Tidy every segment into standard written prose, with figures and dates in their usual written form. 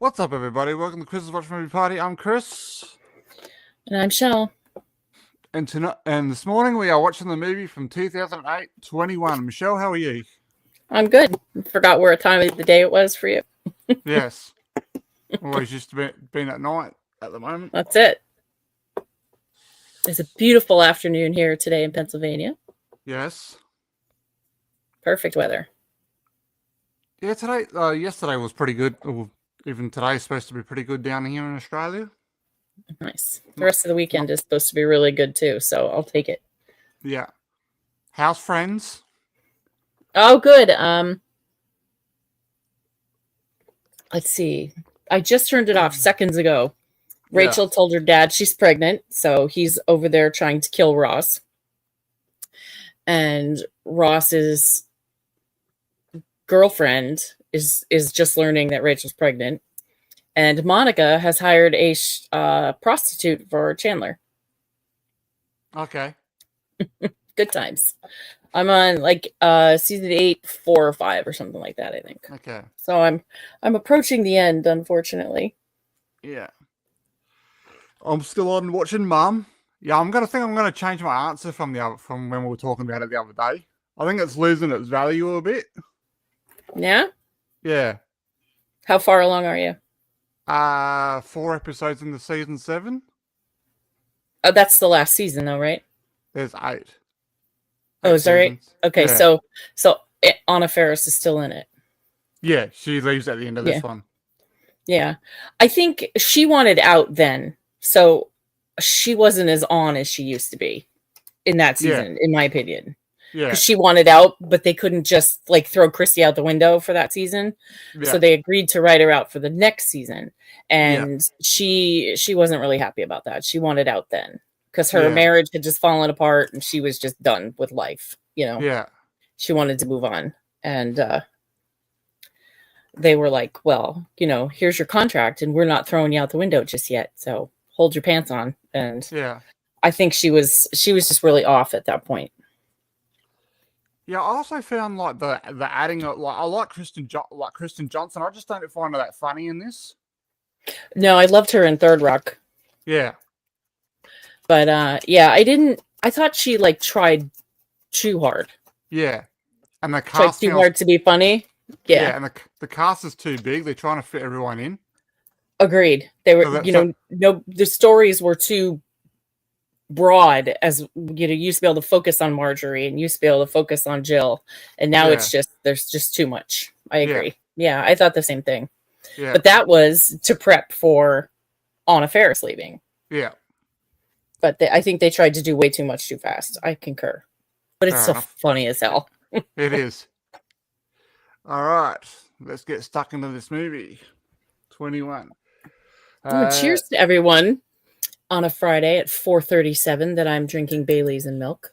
What's up, everybody? Welcome to Chris's Watch Movie Party. I'm Chris, And I'm Shell. and this morning we are watching the movie from 2008, 21. Michelle, how are you? I'm good. Forgot where time of the day it was for you. Yes. Always just been at night at the moment. That's it. It's a beautiful afternoon here today in Pennsylvania. Yes. Perfect weather. Yeah, yesterday was pretty good. Even today is supposed to be pretty good down here in Australia. Nice. The rest of the weekend is supposed to be really good too, so I'll take it. Yeah. How's friends? Oh, good. Let's see. I just turned it off seconds ago. Rachel told her dad she's pregnant, so he's over there trying to kill Ross. And Ross's girlfriend is just learning that Rachel's pregnant. And Monica has hired a prostitute for Chandler. Okay. Good times. I'm on season 8, 4 or 5 or something like that, I think. Okay. So I'm approaching the end, unfortunately. Yeah. I'm still on watching Mum. Yeah, I'm gonna change my answer from when we were talking about it the other day. I think it's losing its value a bit. Yeah? Yeah. How far along are you? 4 episodes into season 7. Oh, that's the last season though, right? There's 8. Oh, is that right? Okay, yeah. so Anna Faris is still in it. Yeah, she leaves at the end of this one. Yeah. I think she wanted out then. So she wasn't as on as she used to be in that season, in my opinion. Yeah. Because she wanted out, but they couldn't just throw Christy out the window for that season. Yeah. So they agreed to write her out for the next season. And she wasn't really happy about that. She wanted out then because her marriage had just fallen apart and she was just done with life, Yeah. She wanted to move on. And they were like, well, here's your contract and we're not throwing you out the window just yet. So hold your pants on. And I think she was just really off at that point. Yeah, I also found the adding of I like Kristen Johnson. I just don't find her that funny in this. No, I loved her in Third Rock. Yeah. But I thought she tried too hard. Yeah. And the cast tried too hard to be funny. Yeah. Yeah, and the cast is too big. They're trying to fit everyone in. Agreed. They were the stories were too broad, as used to be able to focus on Marjorie and used to be able to focus on Jill, and now it's just there's just too much. I agree. Yeah, I thought the same thing. Yeah. But that was to prep for Anna Faris leaving. Yeah. But I think they tried to do way too much too fast. I concur. But it's so funny as hell. It is. All right, let's get stuck into this movie. 21. Cheers to everyone. On a Friday at 4:37 that I'm drinking Bailey's and milk.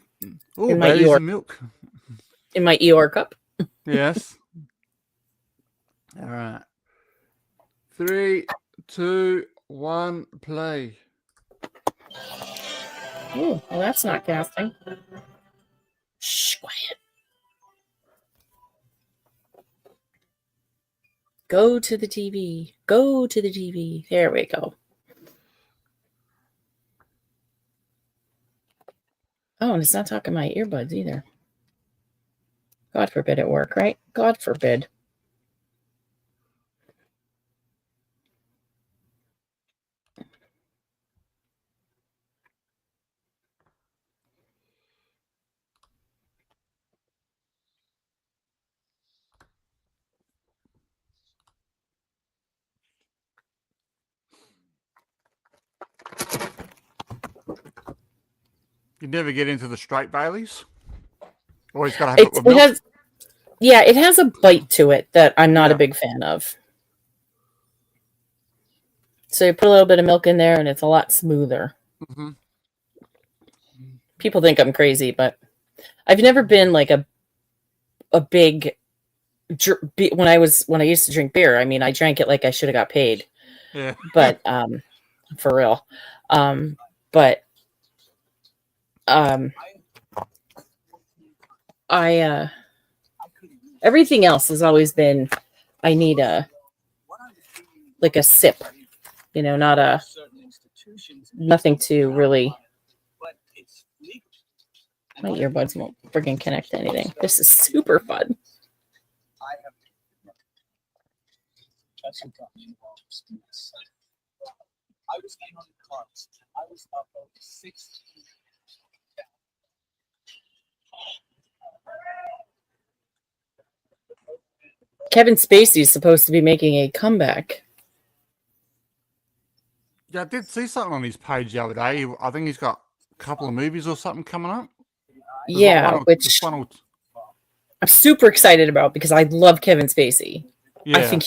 Oh, Bailey's and milk. In my Eeyore cup. Yes. All right. 3, 2, 1, play. Oh, well, that's not casting. Shh, quiet. Go to the TV. Go to the TV. There we go. Oh, and it's not talking my earbuds either. God forbid it work, right? God forbid. You never get into the straight Baileys? Always got to have it with milk? It has a bite to it that I'm not a big fan of. So you put a little bit of milk in there and it's a lot smoother. Mm-hmm. People think I'm crazy, but I've never been a big when I used to drink beer. I mean, I drank it like I should have got paid. Yeah. But for real. But everything else has always been, I need like a sip, not a nothing to really. My earbuds won't friggin' connect to anything. This is super fun. Kevin Spacey is supposed to be making a comeback. Yeah, I did see something on his page the other day. I think he's got a couple of movies or something coming up. Yeah, which I'm super excited about because I love Kevin Spacey. Yeah. I think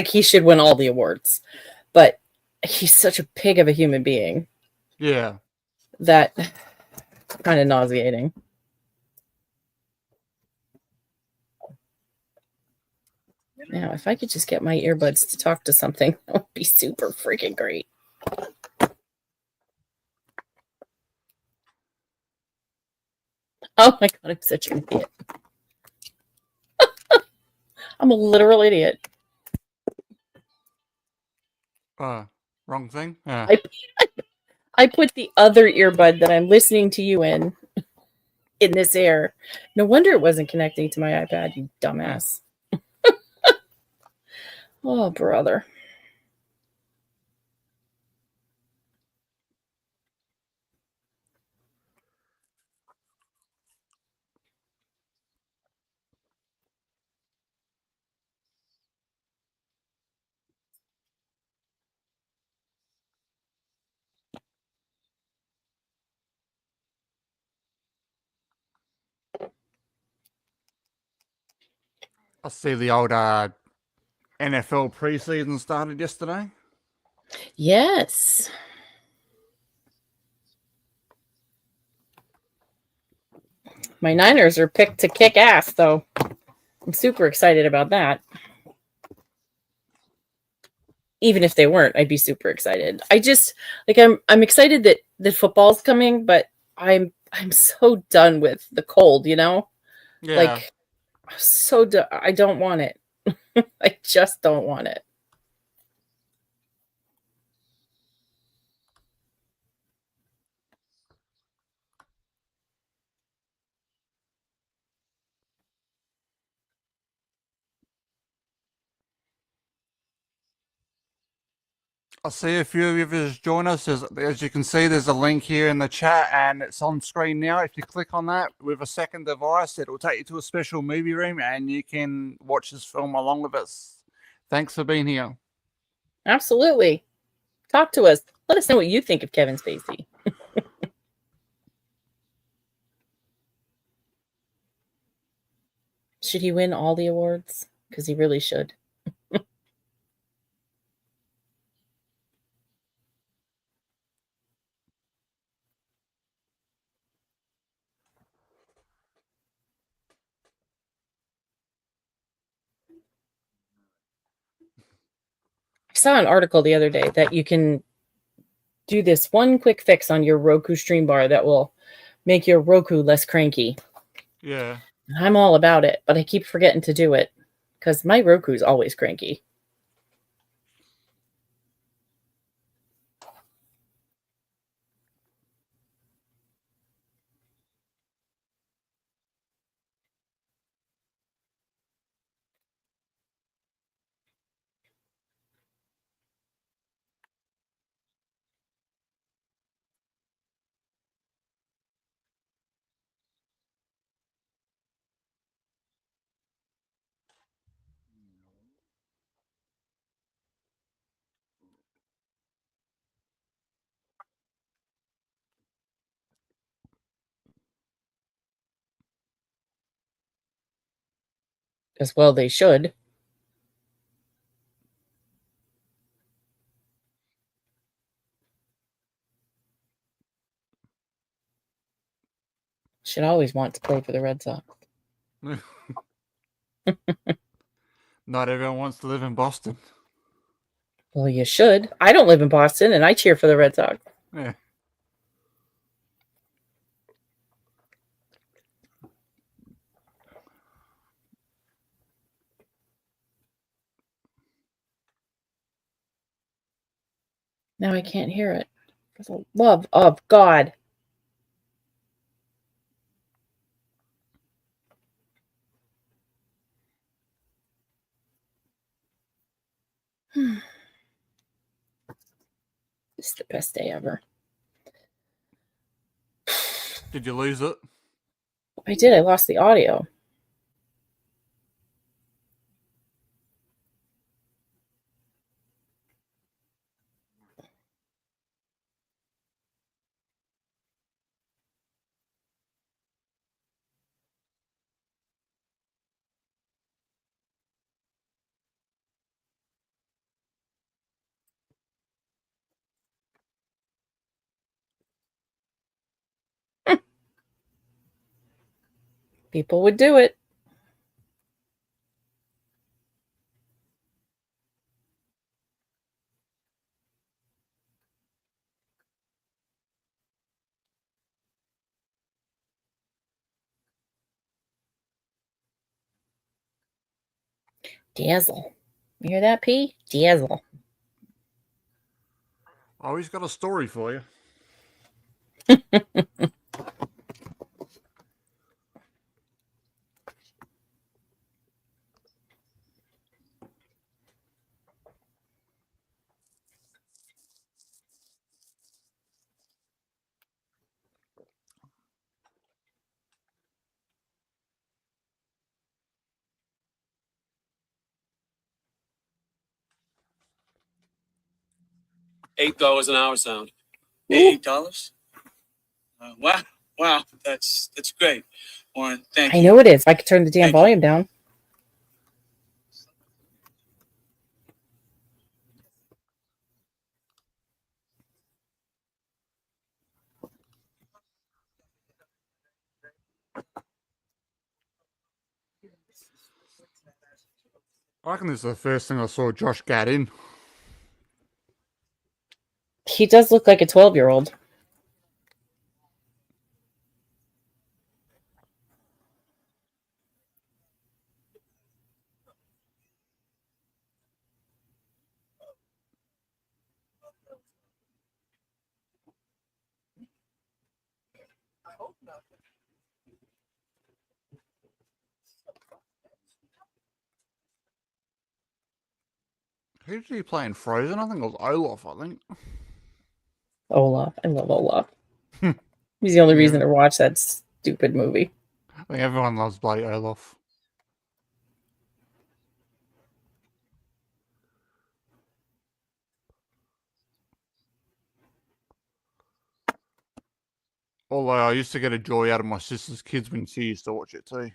he should win all the awards, but he's such a pig of a human being. Yeah. That kind of nauseating. Now, if I could just get my earbuds to talk to something, that would be super freaking great. Oh my God, I'm such an idiot. I'm a literal idiot. Wrong thing? Yeah. I put the other earbud that I'm listening to you in this air. No wonder it wasn't connecting to my iPad, you dumbass. Oh, brother. I see the old NFL preseason started yesterday. Yes. My Niners are picked to kick ass, though. I'm super excited about that. Even if they weren't, I'd be super excited. I'm excited that football's coming, but I'm so done with the cold, Yeah. Like, I don't want it. I just don't want it. I see a few of you just join us. As you can see, there's a link here in the chat and it's on screen now. If you click on that with a second device, it will take you to a special movie room and you can watch this film along with us. Thanks for being here. Absolutely. Talk to us. Let us know what you think of Kevin Spacey. Should he win all the awards? Because he really should. I saw an article the other day that you can do this one quick fix on your Roku stream bar that will make your Roku less cranky. Yeah. I'm all about it, but I keep forgetting to do it because my Roku's always cranky. As well, they should. Should always want to play for the Red Sox. Not everyone wants to live in Boston. Well, you should. I don't live in Boston, and I cheer for the Red Sox. Yeah. Now I can't hear it. For the love of God. This is the best day ever. Did you lose it? I did. I lost the audio. People would do it. Dazzle. You hear that, P? Dazzle. Always got a story for you. $8 an hour sound. $8? Wow, that's great. Warren, thank you. I know it is. If I could turn the damn volume down. I reckon this is the first thing I saw Josh Gad in. He does look like a 12-year-old. Who did he play in Frozen? I think it was Olaf, I think. Olaf. I love Olaf. He's the only reason to watch that stupid movie. I think everyone loves bloody Olaf. Although I used to get a joy out of my sister's kids when she used to watch it too.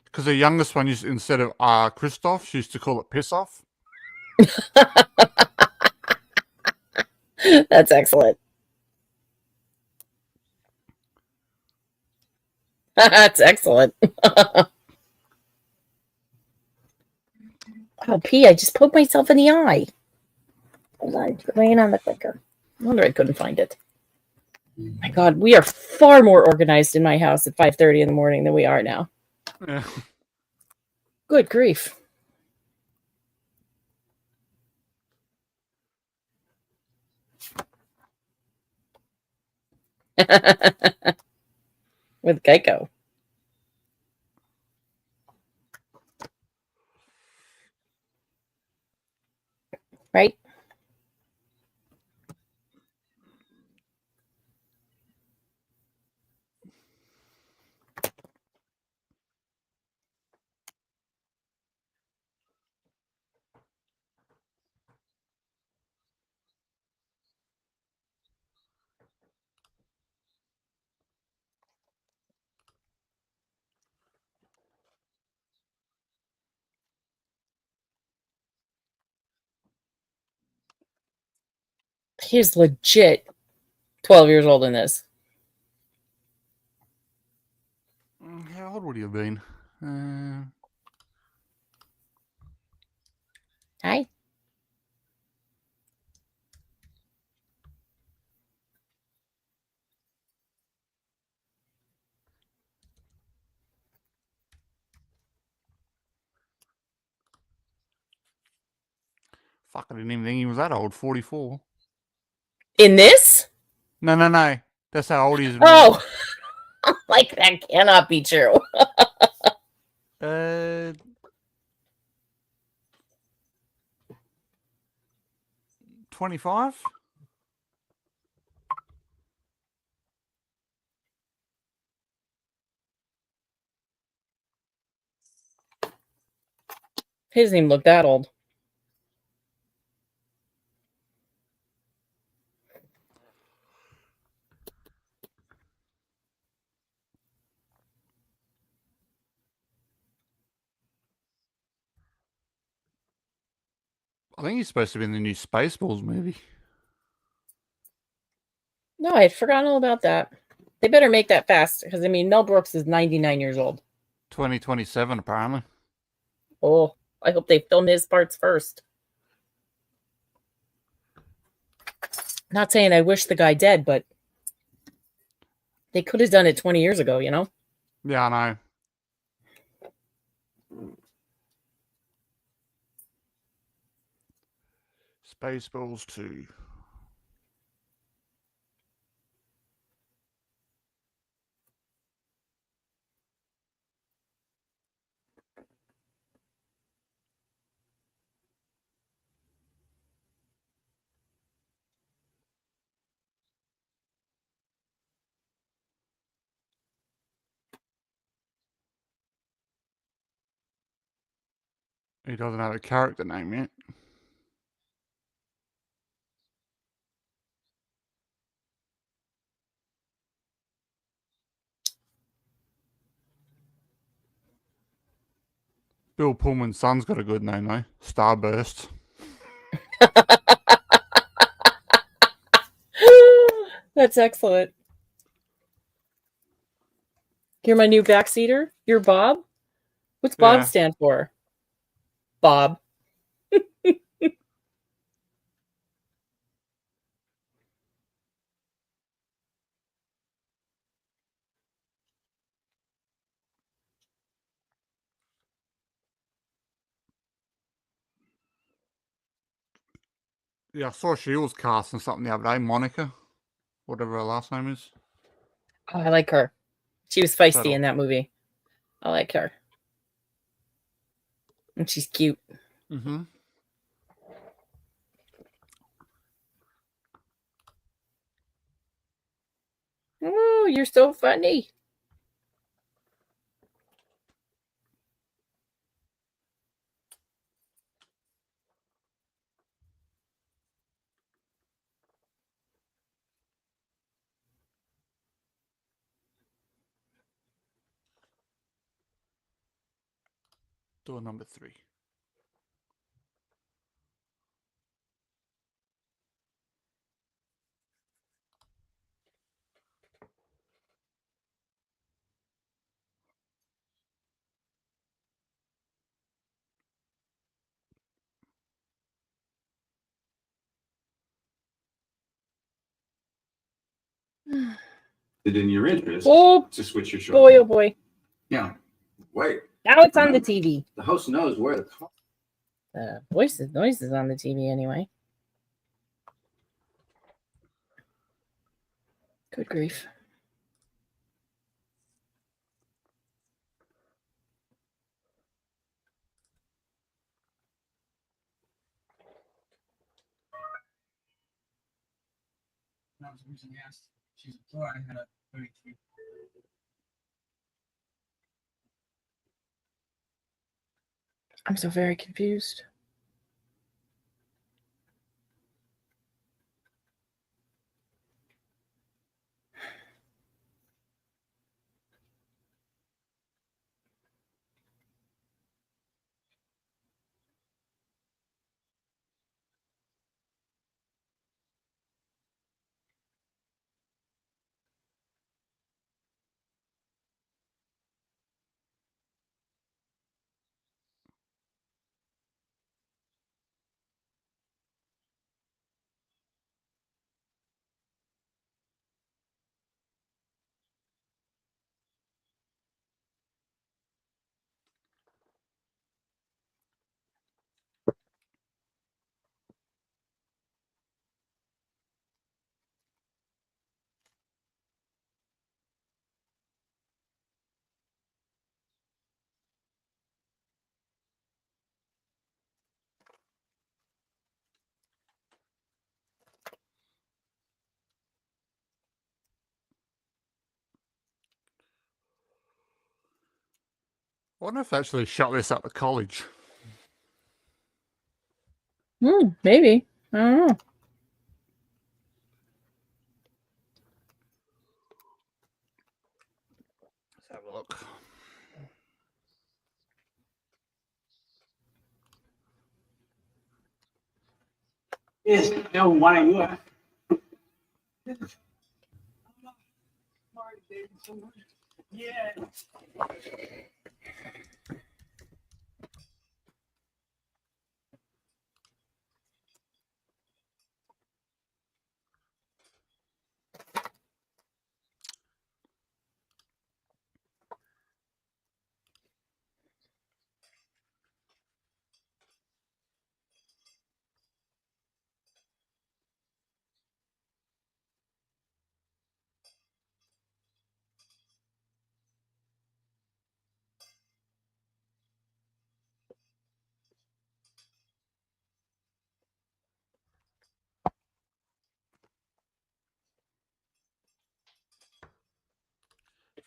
Because the youngest one, used, instead of Christoph, she used to call it Piss Off. That's excellent. That's excellent. Oh, P, I just poked myself in the eye. Hold on, it's laying on the clicker. No wonder I couldn't find it. My God, we are far more organized in my house at 5:30 in the morning than we are now. Yeah. Good grief. With Geico. Right? He's legit 12 years old in this. How old would he have been? Hi. Fuck, I didn't even think he was that old. 44. In this? No. That's how old he is. Oh, like that cannot be true. 25. He doesn't even look that old. I think he's supposed to be in the new Spaceballs movie. No, I had forgotten all about that. They better make that fast because I mean Mel Brooks is 99 years old. 2027, apparently. Oh, I hope they film his parts first. Not saying I wish the guy dead, but they could have done it 20 years ago, you know? Yeah, I know. Spaceballs 2. He doesn't have a character name yet. Bill Pullman's son's got a good name, though. Starburst. That's excellent. You're my new backseater? You're Bob? What's Bob stand for? Bob. Yeah, I saw she was casting something the other day. Monica. Whatever her last name is. Oh, I like her. She was feisty in that movie. I like her. And she's cute. Mm-hmm. Oh, you're so funny. Door number 3. It in your interest Oh, to switch your show. boy, oh boy. Yeah. Wait. Now it's on the Remember, TV. the host knows where the car. Noise is on the TV anyway. Good grief. That was the reason I asked. She's a pro. I had a 33. I'm so very confused. wonder if they actually shot this at the college. Maybe. I don't know. Let's have a look. Yes, no, why you are? Yeah.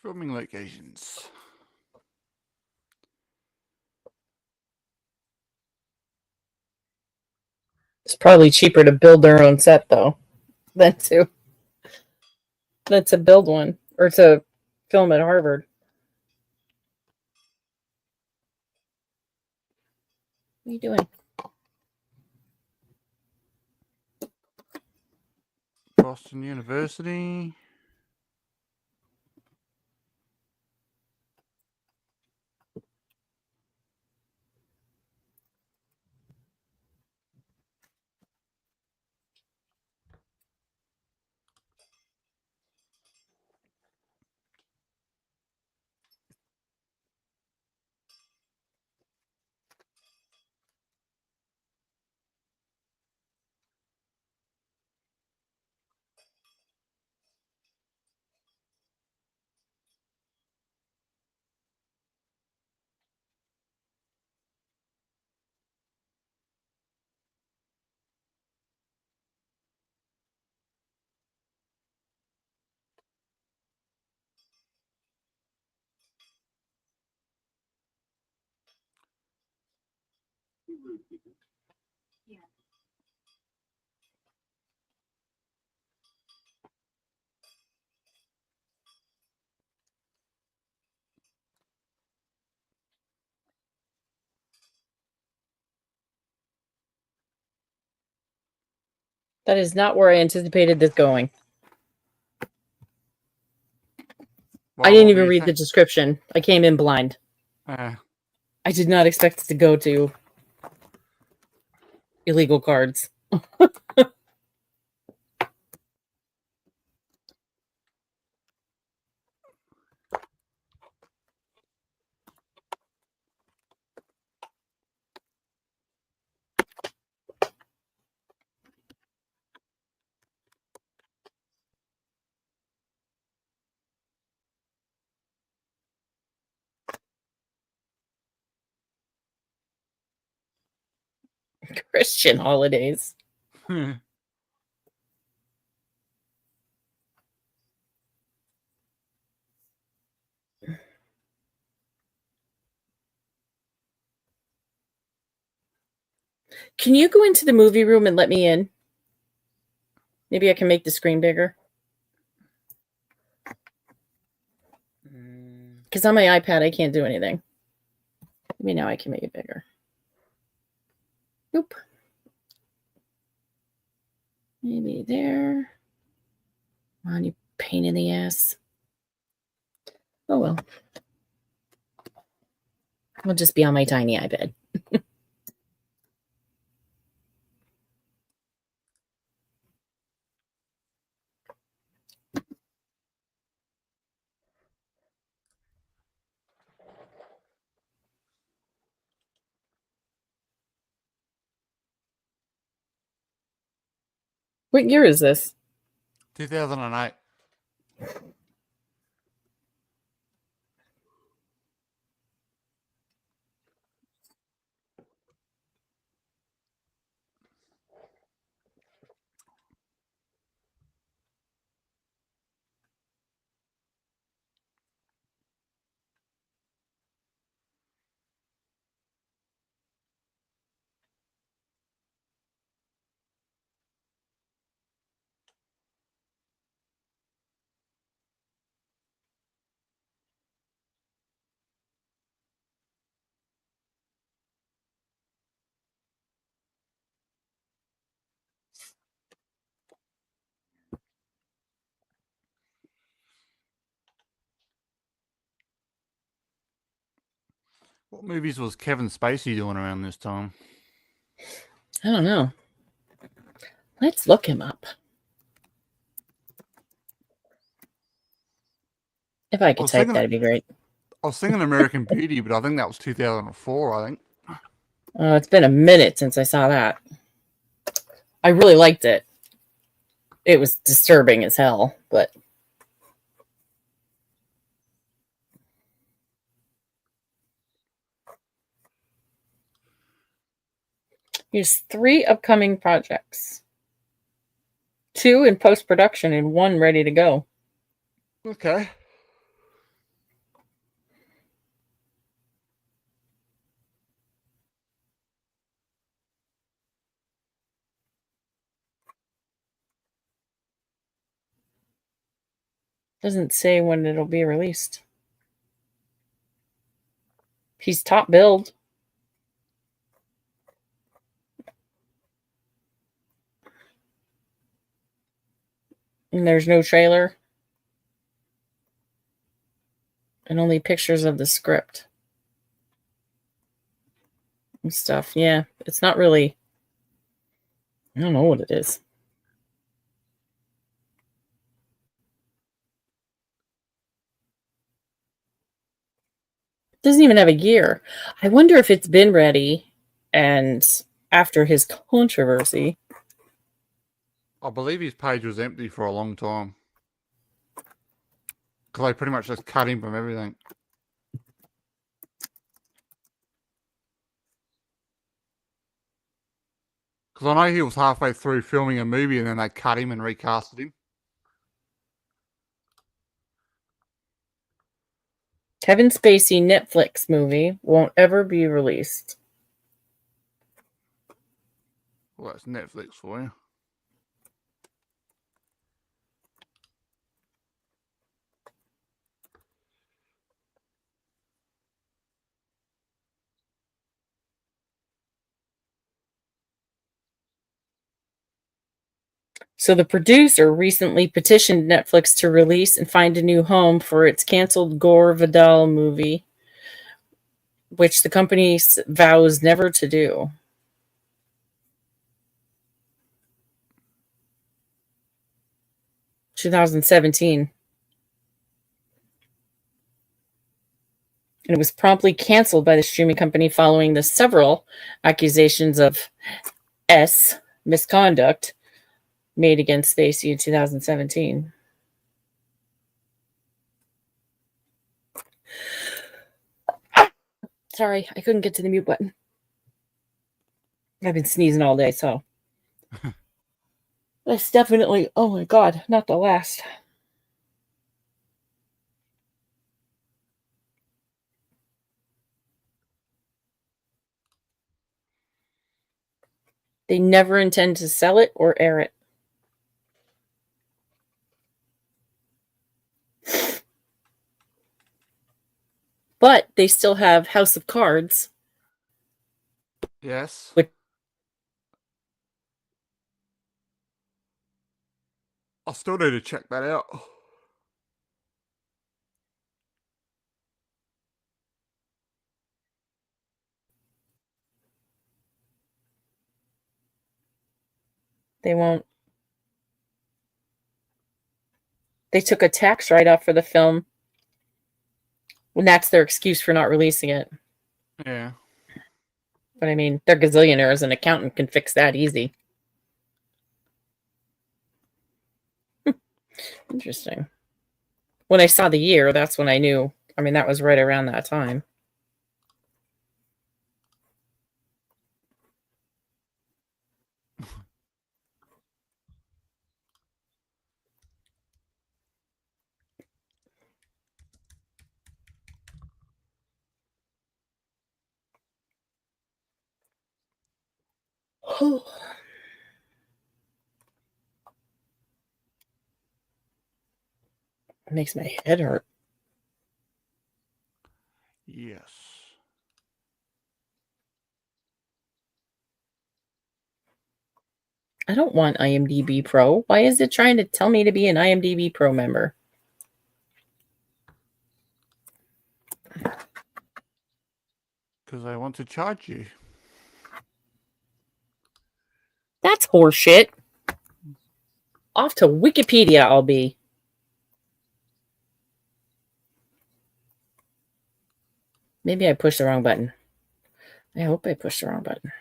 Filming locations. It's probably cheaper to build their own set though than to build one or to film at Harvard. What are you doing? Boston University. That is not where I anticipated this going. I didn't even read the description. I came in blind. I did not expect it to go to illegal cards. Christian holidays. Can you go into the movie room and let me in? Maybe I can make the screen bigger. Because on my iPad, I can't do anything. Maybe now I can make it bigger. Nope. Maybe there. Come on, you pain in the ass. Oh, well. I'll just be on my tiny iPad. What year is this? 2008. What movies was Kevin Spacey doing around this time? I don't know. Let's look him up. If I could was type, thinking- that'd be great. I was thinking American Beauty, but I think that was 2004, I think. Oh, it's been a minute since I saw that. I really liked it. It was disturbing as hell, but he has 3 upcoming projects. 2 in post-production and 1 ready to go. Okay. Doesn't say when it'll be released. He's top billed. And there's no trailer. And only pictures of the script. And stuff. Yeah, it's not really... I don't know what it is. Doesn't even have a year. I wonder if it's been ready and after his controversy. I believe his page was empty for a long time. Because they pretty much just cut him from everything. Because I know he was halfway through filming a movie and then they cut him and recasted him. Kevin Spacey Netflix movie won't ever be released. Well, that's Netflix for you. So the producer recently petitioned Netflix to release and find a new home for its canceled Gore Vidal movie, which the company vows never to do. (2017). And it was promptly canceled by the streaming company following the several accusations of misconduct made against Spacey in 2017. Sorry, I couldn't get to the mute button. I've been sneezing all day, so. That's definitely, oh my God, not the last. They never intend to sell it or air it. But they still have House of Cards. Yes. Which... I still need to check that out. They won't. They took a tax write-off for the film. And that's their excuse for not releasing it. Yeah. But I mean, they're gazillionaires. An accountant can fix that easy. Interesting. When I saw the year, that's when I knew. I mean, that was right around that time. It makes my head hurt. Yes. I don't want IMDb Pro. Why is it trying to tell me to be an IMDb Pro member? Because I want to charge you. That's horseshit. Off to Wikipedia I'll be. Maybe I pushed the wrong button. I hope I pushed the wrong button.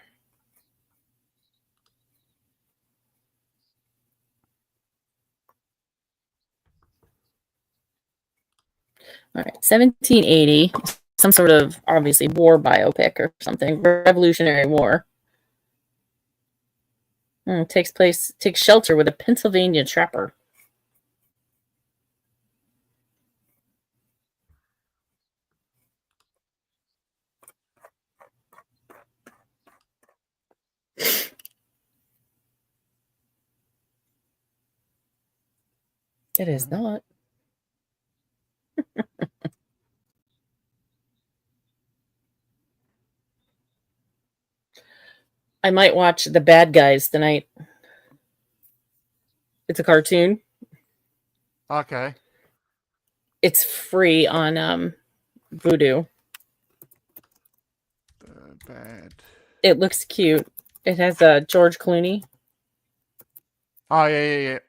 All right, 1780. Some sort of, obviously, war biopic or something. Revolutionary War. Takes shelter with a Pennsylvania trapper. It is not. I might watch The Bad Guys tonight. It's a cartoon. Okay. It's free on Vudu. Bad. It looks cute. It has George Clooney. Oh, yeah.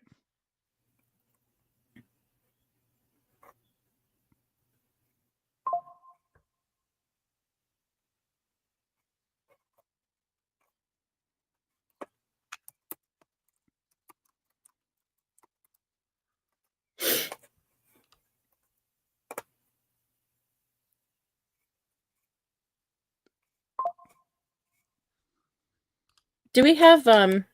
Do we have hold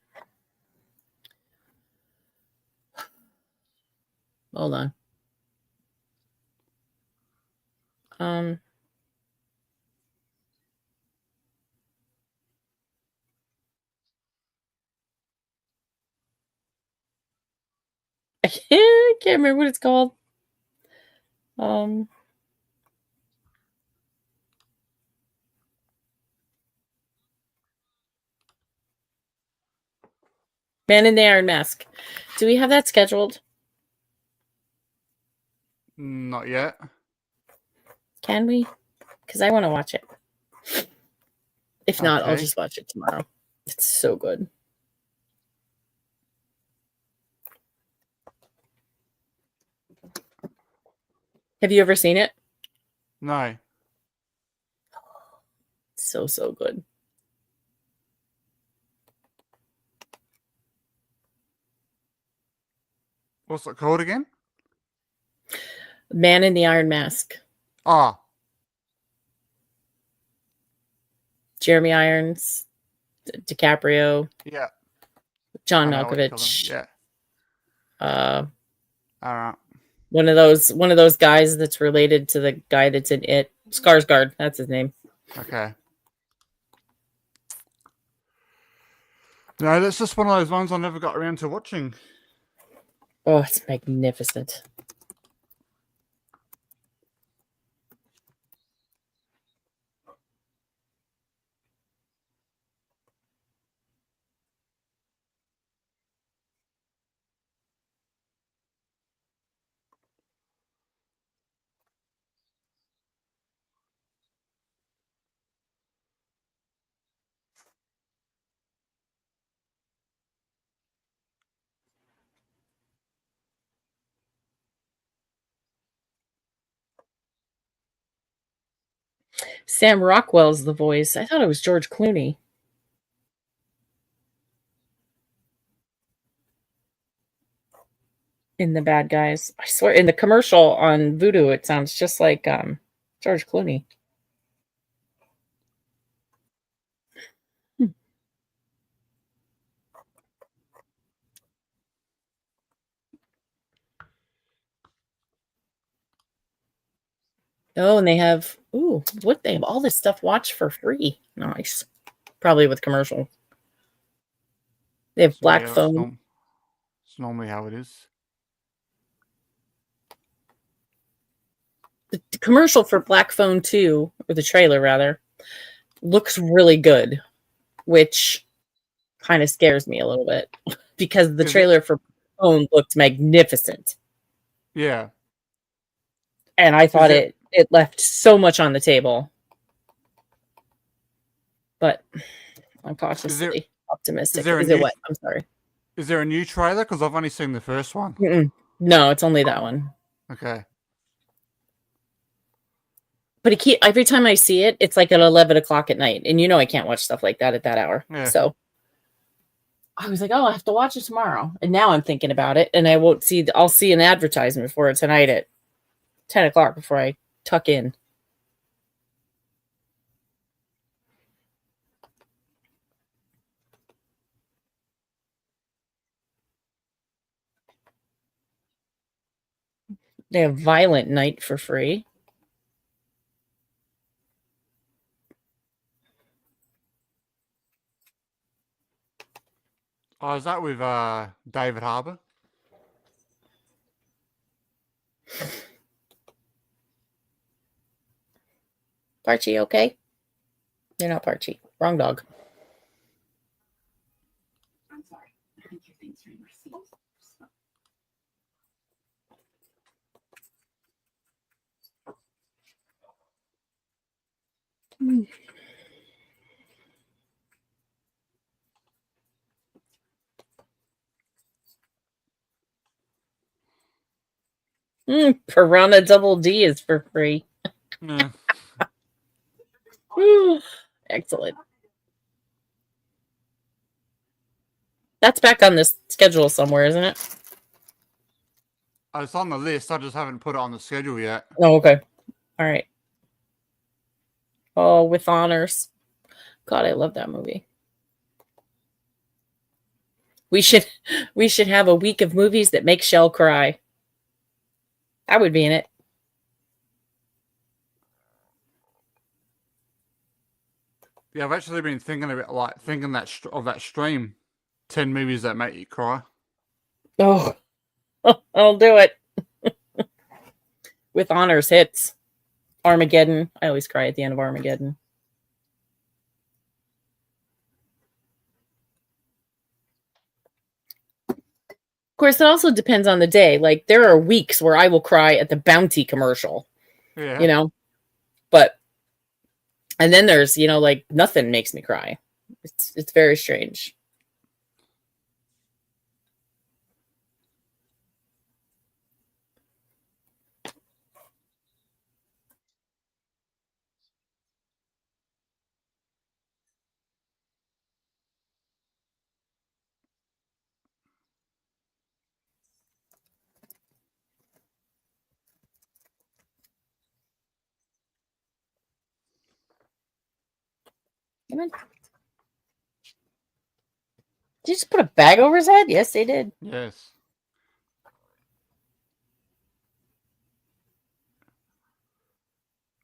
on. I can't remember what it's called. Man in the Iron Mask. Do we have that scheduled? Not yet. Can we? Because I want to watch it. If not, I'll Okay. just watch it tomorrow. It's so good. Have you ever seen it? No. So good. What's it called again? Man in the Iron Mask. Ah. Jeremy Irons, DiCaprio, Yeah. John I know what you're talking Malkovich. about. Uh, Yeah. All right. one of those guys that's related to the guy that's in It. Skarsgård, that's his name. Okay. No, that's just one of those ones I never got around to watching. Oh, it's magnificent. Sam Rockwell's the voice. I thought it was George Clooney. In The Bad Guys. I swear, in the commercial on Vudu, it sounds just like George Clooney. Oh, and they have they have all this stuff watched for free. Nice. Probably with commercial. They have Black Yeah, Phone. it's normally how it is. The commercial for Black Phone 2, or the trailer rather, looks really good, which kind of scares me a little bit because the trailer for Phone looked magnificent. Yeah. And I thought it left so much on the table. but I'm cautiously optimistic. there a Is it new- what? I'm sorry. Is there a new trailer? Because I've only seen the first one. Mm-mm. No, it's only that one. Okay. But every time I see it, it's like at 11 o'clock at night. And I can't watch stuff like that at that hour. Yeah. So I was like, oh, I have to watch it tomorrow. And now I'm thinking about it. And I'll see an advertisement for it tonight at 10 o'clock before I tuck in. They have Violent Night for free. Oh, is that with David Harbour? Parchi, okay? You're not Parchi. Wrong dog. I'm sorry. I think your things are in receipts. Piranha Double D is for free. Yeah. Excellent. That's back on this schedule somewhere, isn't it? It's on the list. I just haven't put it on the schedule yet. Oh, okay. All right. Oh, With Honors. God, I love that movie. We should have a week of movies that make Shell cry. I would be in it. Yeah, I've actually been thinking of it, of that stream, 10 movies that make you cry. Oh, I'll do it. With Honors hits. Armageddon. I always cry at the end of Armageddon. Of course, it also depends on the day. Like, there are weeks where I will cry at the Bounty commercial, Yeah. But, and then there's, like, nothing makes me cry. It's very strange. Come on. Did you just put a bag over his head? Yes, they did. Yes.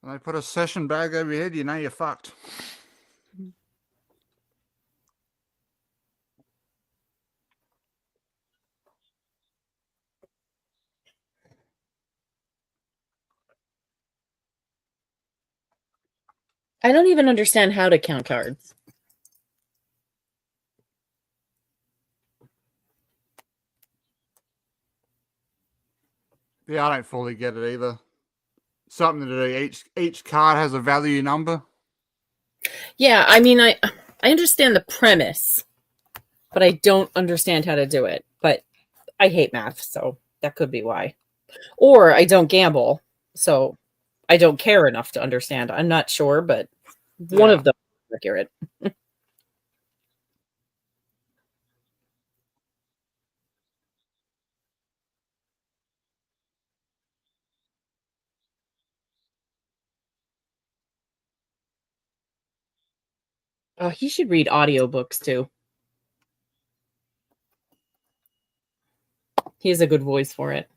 When they put a session bag over your head, you know you're fucked. I don't even understand how to count cards. Yeah, I don't fully get it either. Something to do. Each card has a value number. Yeah, I mean, I understand the premise, but I don't understand how to do it. But I hate math, so that could be why. Or I don't gamble, so I don't care enough to understand. I'm not sure, but one of them is accurate. Oh, he should read audiobooks too. He has a good voice for it.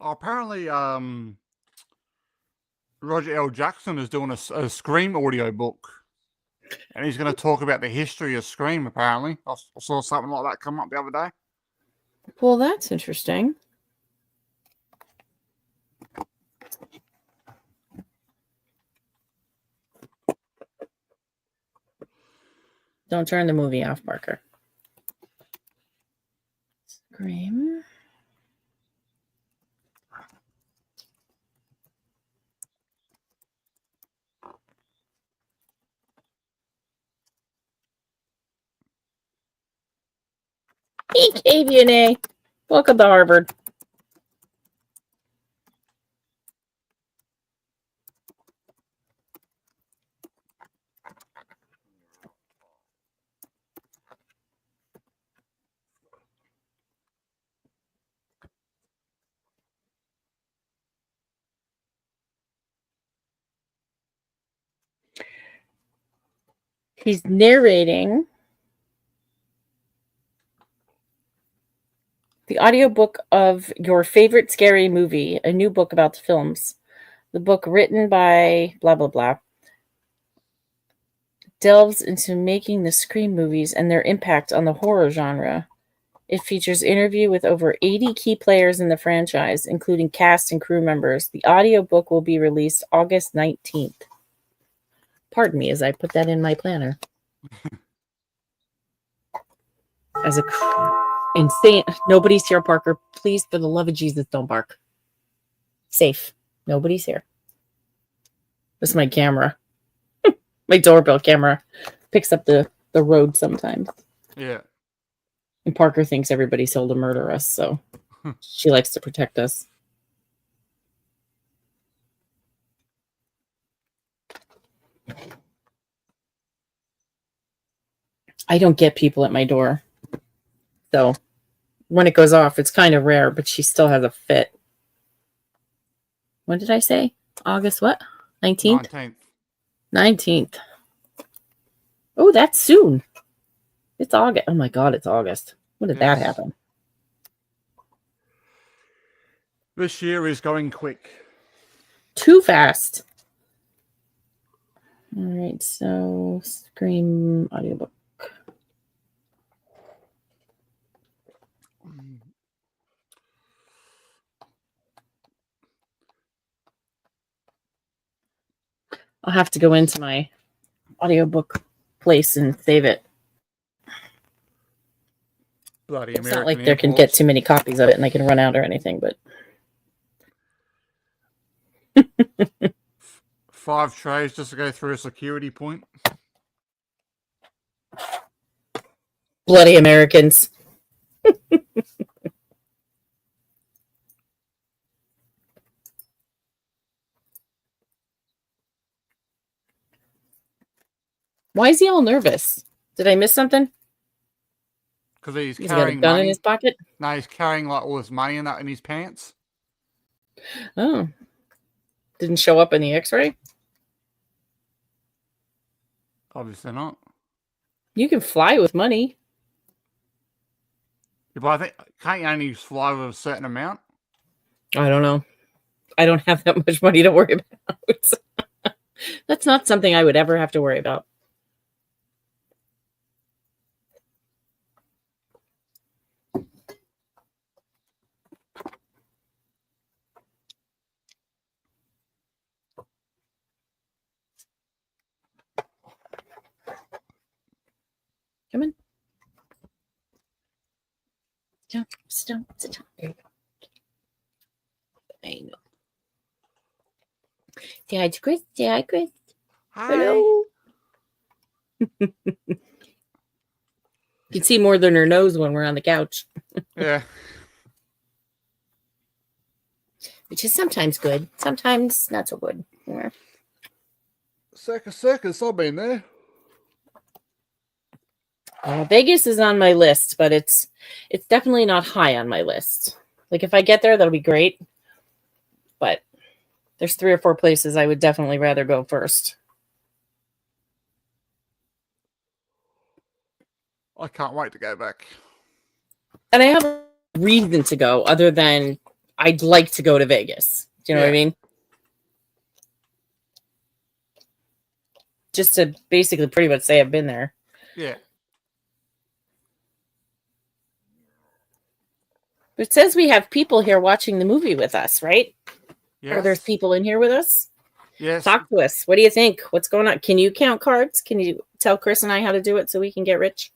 Oh, apparently, Roger L. Jackson is doing a Scream audiobook. And he's going to talk about the history of Scream, apparently. I saw something like that come up the other day. Well, that's interesting. Don't turn the movie off, Parker. Scream. KVNA. Welcome to Harvard. He's narrating the audiobook of Your Favorite Scary Movie, a new book about the films. The book, written by blah, blah, blah, delves into making the Scream movies and their impact on the horror genre. It features interview with over 80 key players in the franchise, including cast and crew members. The audiobook will be released August 19th. Pardon me as I put that in my planner. As a insane. Nobody's here, Parker. Please, for the love of Jesus, don't bark. Safe. Nobody's here. This is my camera. My doorbell camera picks up the road sometimes. Yeah. And Parker thinks everybody's here to murder us, so she likes to protect us. I don't get people at my door. So when it goes off, it's kind of rare, but she still has a fit. When did I say? August what? 19th? 19th. 19th. Oh, that's soon. It's August. Oh my God, it's August. When did that Yes. happen? This year is going quick. Too fast. All right, so Scream audiobook. I'll have to go into my audiobook place and save it. Bloody It's American not like there can get airports. too many copies of it and I can run out or anything, but 5 trays just to go through a security point. bloody Americans. Why is he all nervous? Did I miss something? Because he's He's got a carrying gun money. in his pocket? No, he's carrying like all his money in his pants. Oh. Didn't show up in the x-ray? Obviously not. You can fly with money. Yeah, but I think can't you only fly with a certain amount? I don't know. I don't have that much money to worry about. That's not something I would ever have to worry about. Come in. Sit down. There you go. I know. Say hi to Chris. Say hi, Chris. Hi. Hello. You can see more than her nose when we're on the couch, Yeah. which is sometimes good, sometimes not so good. Yeah. Circus, I've been there. Vegas is on my list, but it's definitely not high on my list. Like if I get there, that'll be great. But there's 3 or 4 places I would definitely rather go first. I can't wait to go back. And I have a reason to go other than I'd like to go to Vegas. Do you know what I Yeah. mean? Just to basically pretty much say I've been there. Yeah. But it says we have people here watching the movie with us, right? Yes. Or there's people in here with us? Yes. Talk to us. What do you think? What's going on? Can you count cards? Can you tell Chris and I how to do it so we can get rich?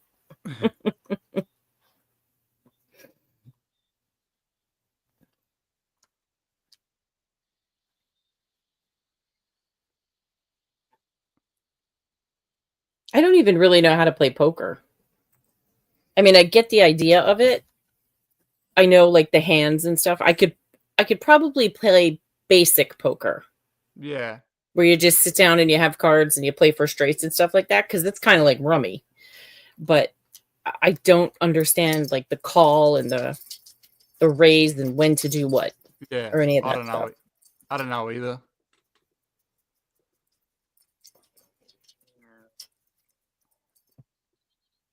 I don't even really know how to play poker. I mean, I get the idea of it. I know, like the hands and stuff. I could probably play basic poker, Yeah. where you just sit down and you have cards and you play for straights and stuff like that, because it's kind of like rummy. But I don't understand like the call and the raise and when to do what, Yeah. or any of that I don't know. stuff. I don't know either.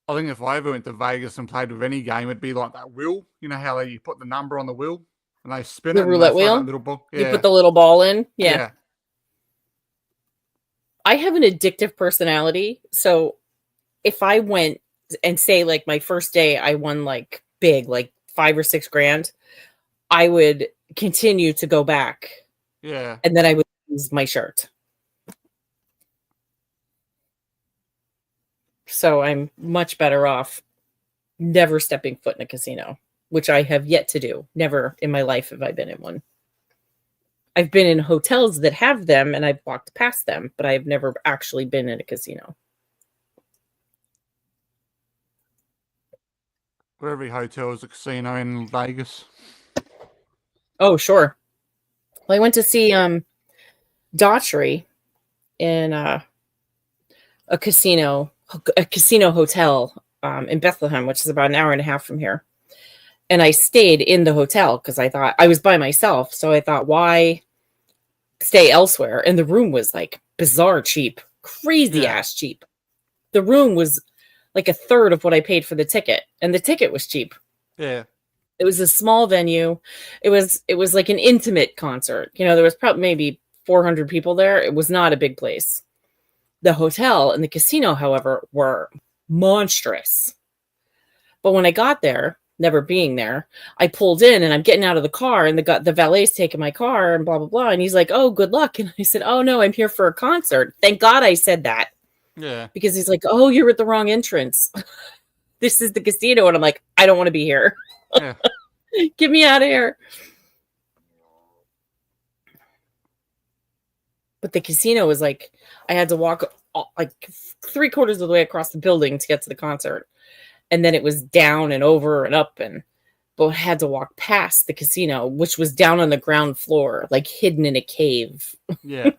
I think if I ever went to Vegas and played with any game, it'd be like that wheel. You know how you put the number on the wheel and they spin The it and roulette they throw wheel? that little ball. You Yeah. put the little ball in. Yeah. Yeah. I have an addictive personality. So if I went and say like my first day I won like big, like 5 or 6 grand, I would continue to go back, Yeah. and then I would lose my shirt. So I'm much better off never stepping foot in a casino, which I have yet to do. Never in my life have I been in one. I've been in hotels that have them and I've walked past them, but I've never actually been in a casino. Where every hotel is a casino in Vegas. Oh, sure. Well, I went to see Daughtry in a casino hotel in Bethlehem, which is about an hour and a half from here. And I stayed in the hotel because I thought I was by myself. So I thought, why stay elsewhere? And the room was like bizarre cheap, crazy ass cheap. The room was like a third of what I paid for the ticket, and the ticket was cheap. Yeah. It was a small venue. It was like an intimate concert. You know, there was probably maybe 400 people there. It was not a big place. The hotel and the casino, however, were monstrous. But when I got there, never being there, I pulled in and I'm getting out of the car, and the valet's taking my car and blah, blah, blah. And he's like, "Oh, good luck." And I said, "Oh, no, I'm here for a concert." Thank God I said that. Yeah. Because he's like, "Oh, you're at the wrong entrance. This is the casino." And I'm like, "I don't want to be here. Yeah. Get me out of here." But the casino was like, I had to walk like 3/4 of the way across the building to get to the concert. And then it was down and over and up, but I had to walk past the casino, which was down on the ground floor, like hidden in a cave. Yeah.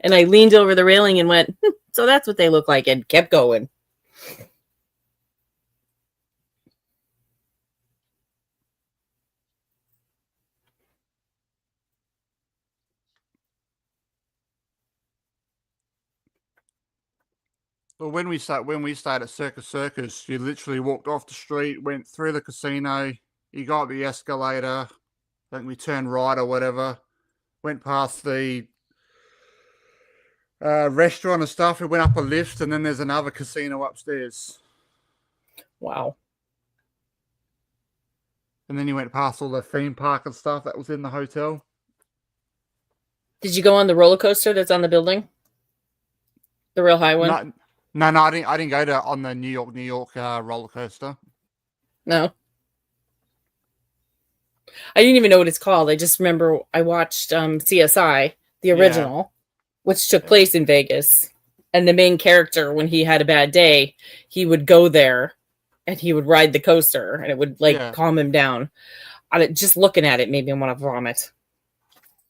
And I leaned over the railing and went, "So that's what they look like," and kept going. Well, when we stayed at Circus Circus, you literally walked off the street, went through the casino, you got up the escalator, I think we turned right or whatever, went past the restaurant and stuff, we went up a lift, and then there's another casino upstairs. Wow. And then you went past all the theme park and stuff that was in the hotel. Did you go on the roller coaster that's on the building? The real high one? No, I didn't go on the New York roller coaster. No. I didn't even know what it's called. I just remember I watched CSI, the original, which took place in Vegas. And the main character, when he had a bad day, he would go there and he would ride the coaster, and it would calm him down. Just looking at it made me want to vomit.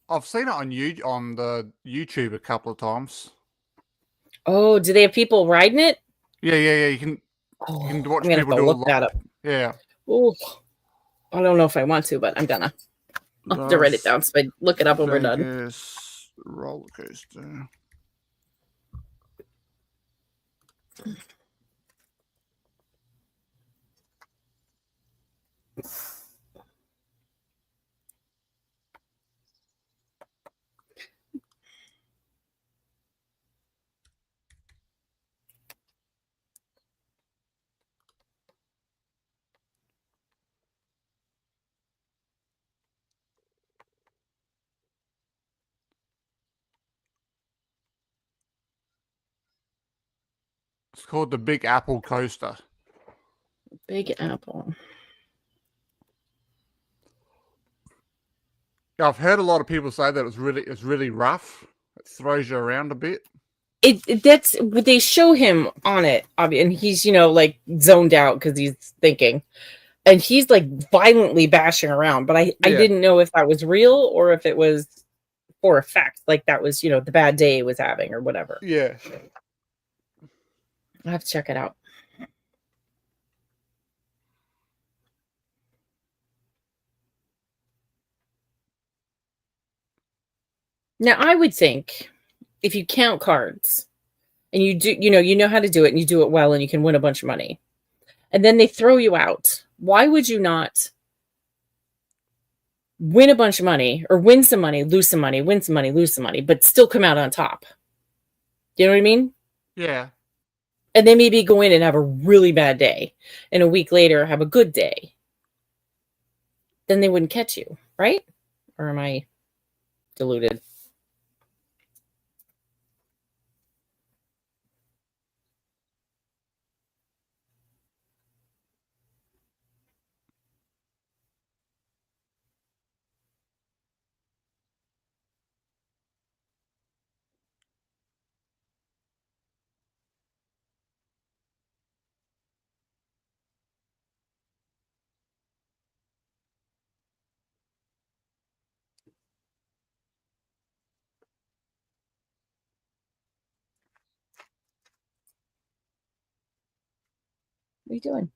I've seen it on the YouTube a couple of times. Oh, do they have people riding it? Yeah. You can watch I'm gonna people have to do look that up. Yeah. Oh, I don't know if I want to, but I'm gonna. I'll have to write it down so I look it up when we're done. Vegas roller coaster. It's called the Big Apple Coaster. Big Apple. Yeah, I've heard a lot of people say that it's really rough. It throws you around a bit. That's what they show him on it, and he's like zoned out because he's thinking, and he's like violently bashing around. But I didn't know if that was real or if it was for effect, like that was the bad day he was having or whatever. Yeah. I have to check it out. Now I would think if you count cards and you do, you know how to do it and you do it well and you can win a bunch of money, and then they throw you out, why would you not win a bunch of money or win some money, lose some money, win some money, lose some money, but still come out on top? You know what I mean? Yeah. And then maybe go in and have a really bad day and a week later have a good day. Then they wouldn't catch you, right? Or am I deluded? What are you doing?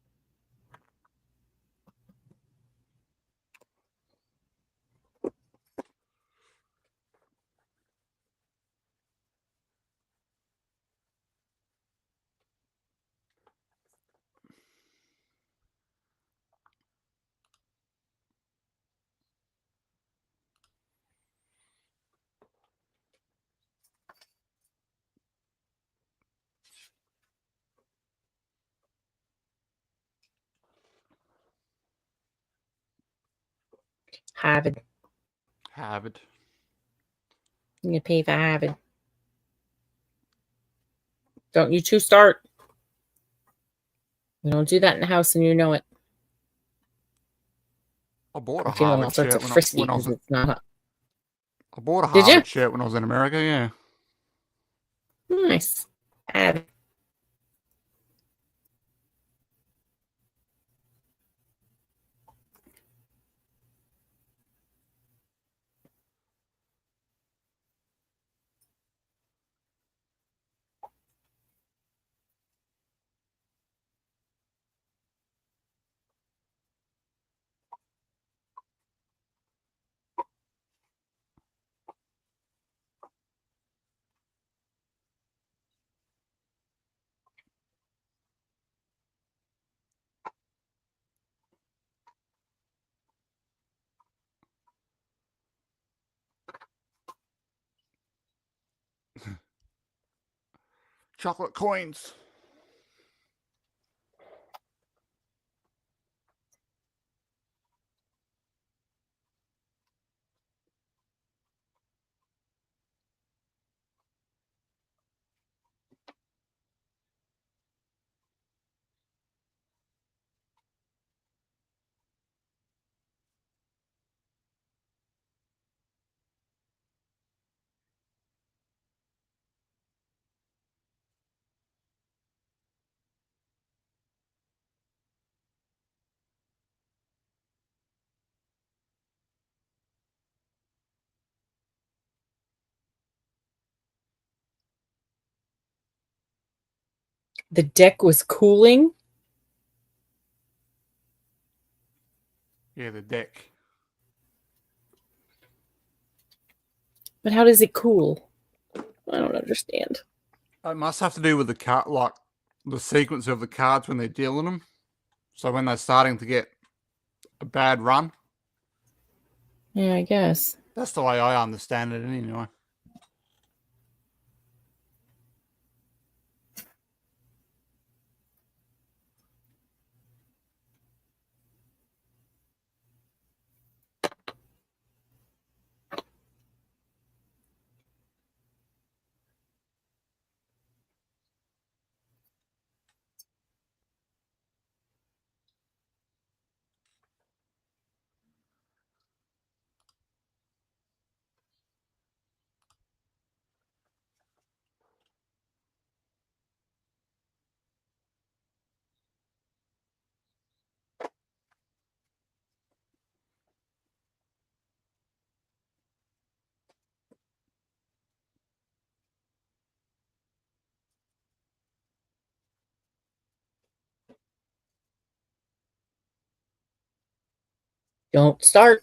Harvard. Harvard. You pay for Harvard. Don't you two start. You don't do that in the house and you know it. I bought a I'm feeling all Harvard sorts shirt of frisky when I was. because it's not. I bought a Did you? Harvard shirt when I was in America. Yeah. Nice. Harvard. Chocolate coins. The deck was cooling. Yeah, the deck. But how does it cool? I don't understand. It must have to do with the card, like the sequence of the cards when they're dealing them. So when they're starting to get a bad run, Yeah, I guess. that's the way I understand it anyway. Don't start.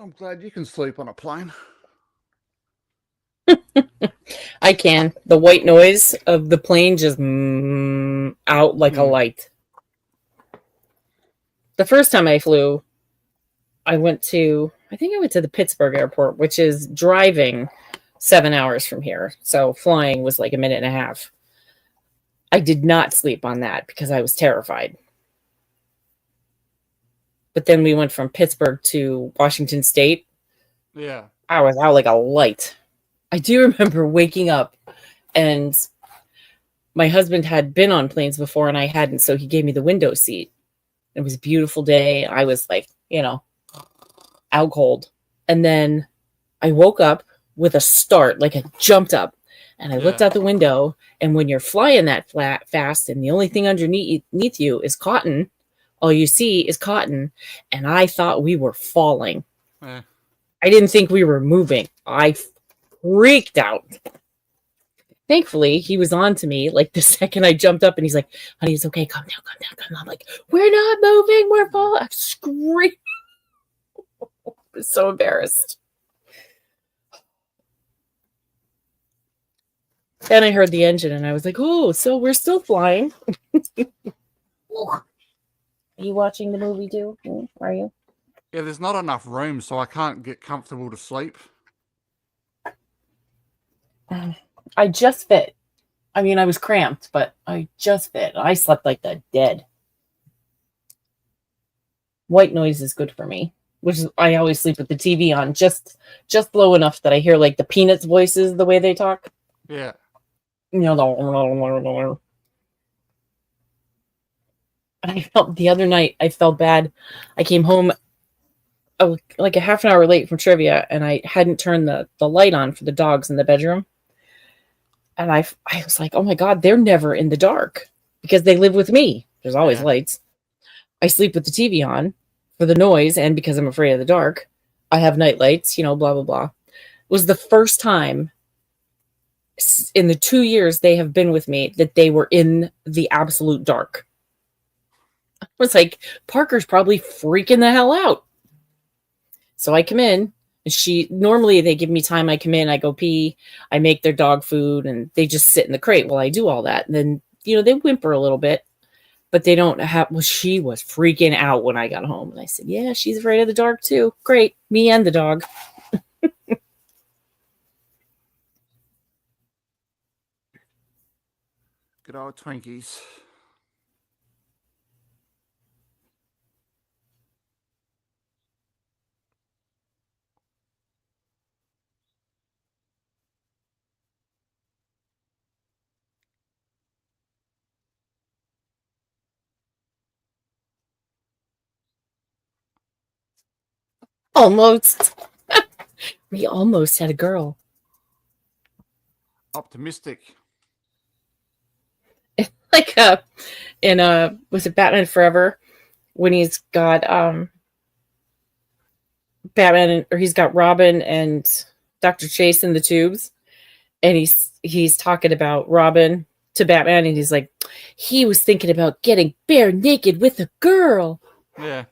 I'm glad you can sleep on a plane. I can. The white noise of the plane just out like a light. The first time I flew, I think I went to the Pittsburgh airport, which is driving 7 hours from here. So flying was like a minute and a half. I did not sleep on that because I was terrified. But then we went from Pittsburgh to Washington State. Yeah. I was out like a light. I do remember waking up, and my husband had been on planes before and I hadn't, so he gave me the window seat. It was a beautiful day. I was like, out cold. And then I woke up with a start, like I jumped up, and I looked out the window, and when you're flying that fast and the only thing underneath you is cotton, all you see is cotton, and I thought we were falling. Yeah. I didn't think we were moving. I freaked out. Thankfully, he was on to me like the second I jumped up, and he's like, honey, it's okay. Calm down, calm down, calm down. I'm like, we're not moving. We're falling. I'm screaming. I was so embarrassed. Then I heard the engine, and I was like, oh, so we're still flying. Are you watching the movie too? Are you? Yeah, there's not enough room, so I can't get comfortable to sleep. I just fit. I mean, I was cramped, but I just fit. I slept like the dead. White noise is good for me, which is I always sleep with the TV on just low enough that I hear like the Peanuts voices the way they talk. Yeah. And I felt the other night, I felt bad. I came home like a half an hour late from trivia, and I hadn't turned the light on for the dogs in the bedroom. And I was like, oh my God, they're never in the dark because they live with me. There's always lights. I sleep with the TV on for the noise, and because I'm afraid of the dark, I have night lights, blah, blah, blah. It was the first time in the 2 years they have been with me that they were in the absolute dark. I was like, Parker's probably freaking the hell out. So I come in, and normally they give me time. I come in, I go pee, I make their dog food, and they just sit in the crate while I do all that. And then, they whimper a little bit, but they don't have, she was freaking out when I got home. And I said, yeah, she's afraid of the dark too. Great. Me and the dog. Good old Twinkies. Almost. We almost had a girl. Optimistic. Like was it Batman Forever, when he's got Batman, or he's got Robin and Dr. Chase in the tubes, and he's talking about Robin to Batman, and he's like, he was thinking about getting bare naked with a girl. Yeah.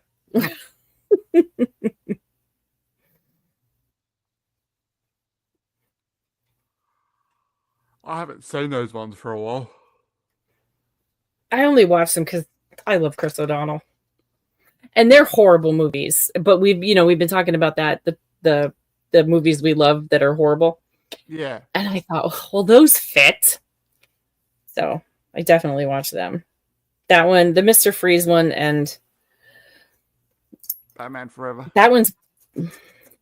I haven't seen those ones for a while. I only watch them because I love Chris O'Donnell. and they're horrible movies. But we've been talking about that the movies we love that are horrible. Yeah. And I thought, oh, well, those fit. So I definitely watched them. That one, the Mr. Freeze one, and Batman Forever. that one's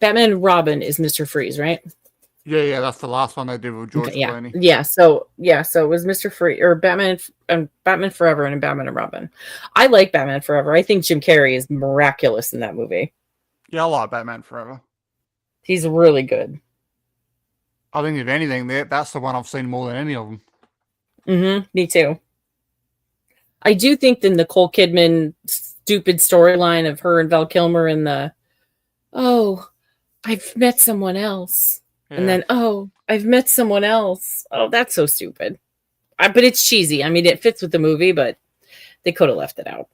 Batman and Robin is Mr. Freeze, right? Yeah, that's the last one they did with George Okay, yeah. Clooney. So it was Mr. Freeze or Batman and Batman Forever and Batman and Robin. I like Batman Forever. I think Jim Carrey is miraculous in that movie. Yeah, I like Batman Forever. He's really good. I think if anything, that's the one I've seen more than any of them. Mm-hmm. Me too. I do think the Nicole Kidman stupid storyline of her and Val Kilmer and I've met someone else. Yeah. And then, I've met someone else. Oh, that's so stupid. But it's cheesy. I mean, it fits with the movie, but they could have left it out.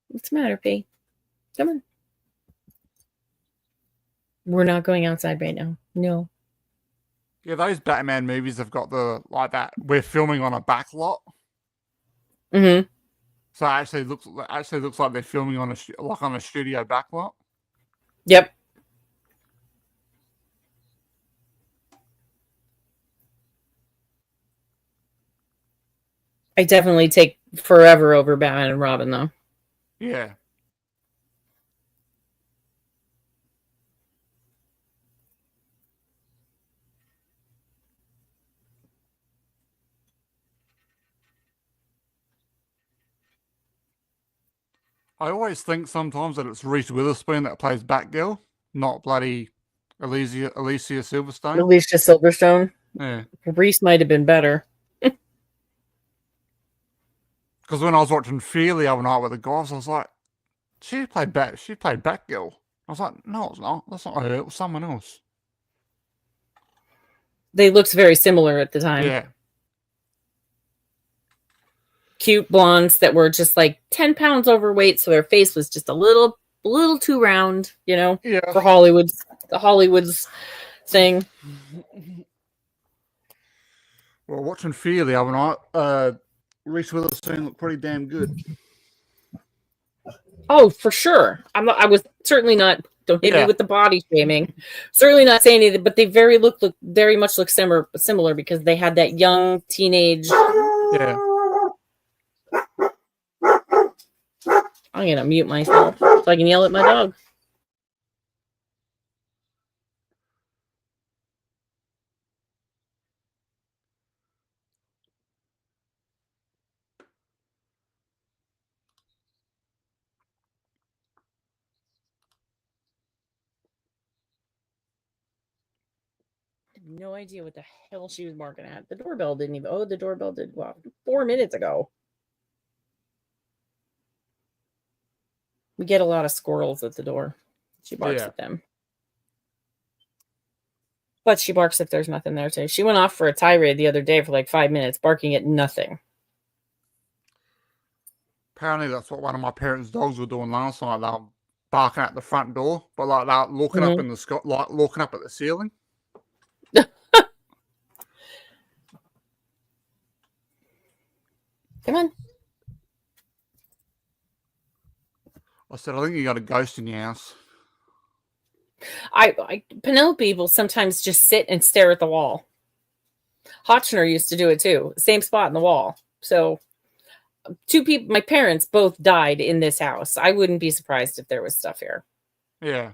What's the matter, P? Come on. We're not going outside right now. No. Yeah, those Batman movies have got that. We're filming on a back lot, Mm-hmm. so it actually looks like they're filming on a studio back lot. Yep. I definitely take Forever over Batman and Robin, though. Yeah. I always think sometimes that it's Reese Witherspoon that plays Batgirl, not bloody Alicia Silverstone. Alicia Silverstone. Yeah. Reese might have been better. Because when I was watching Fear the other night with the guys, I was like, she played Batgirl. I was like, no, it's not. That's not her. It was someone else. They looked very similar at the time. Yeah. Cute blondes that were just like 10 pounds overweight, so their face was just a little too round, Yeah. for Hollywood's thing. Well, watching Fear the other night, Reese Witherspoon looked pretty damn good. Oh, for sure. I was certainly not. Don't hit me Yeah. with the body shaming. Certainly not saying anything, but they very much look similar because they had that young teenage. Yeah. I'm gonna mute myself so I can yell at my dog. No idea what the hell she was barking at. The doorbell didn't even. Oh, the doorbell did. Wow, 4 minutes ago. We get a lot of squirrels at the door. She barks Yeah. at them. But she barks if there's nothing there too. She went off for a tirade the other day for like 5 minutes, barking at nothing. Apparently, that's what one of my parents' dogs were doing last night. They were barking at the front door, but like they're looking up in the sky, like looking up at the ceiling. Come on. I said, I think you got a ghost in your house. Penelope will sometimes just sit and stare at the wall. Hotchner used to do it too. Same spot in the wall. So two people, my parents both died in this house. I wouldn't be surprised if there was stuff here. Yeah.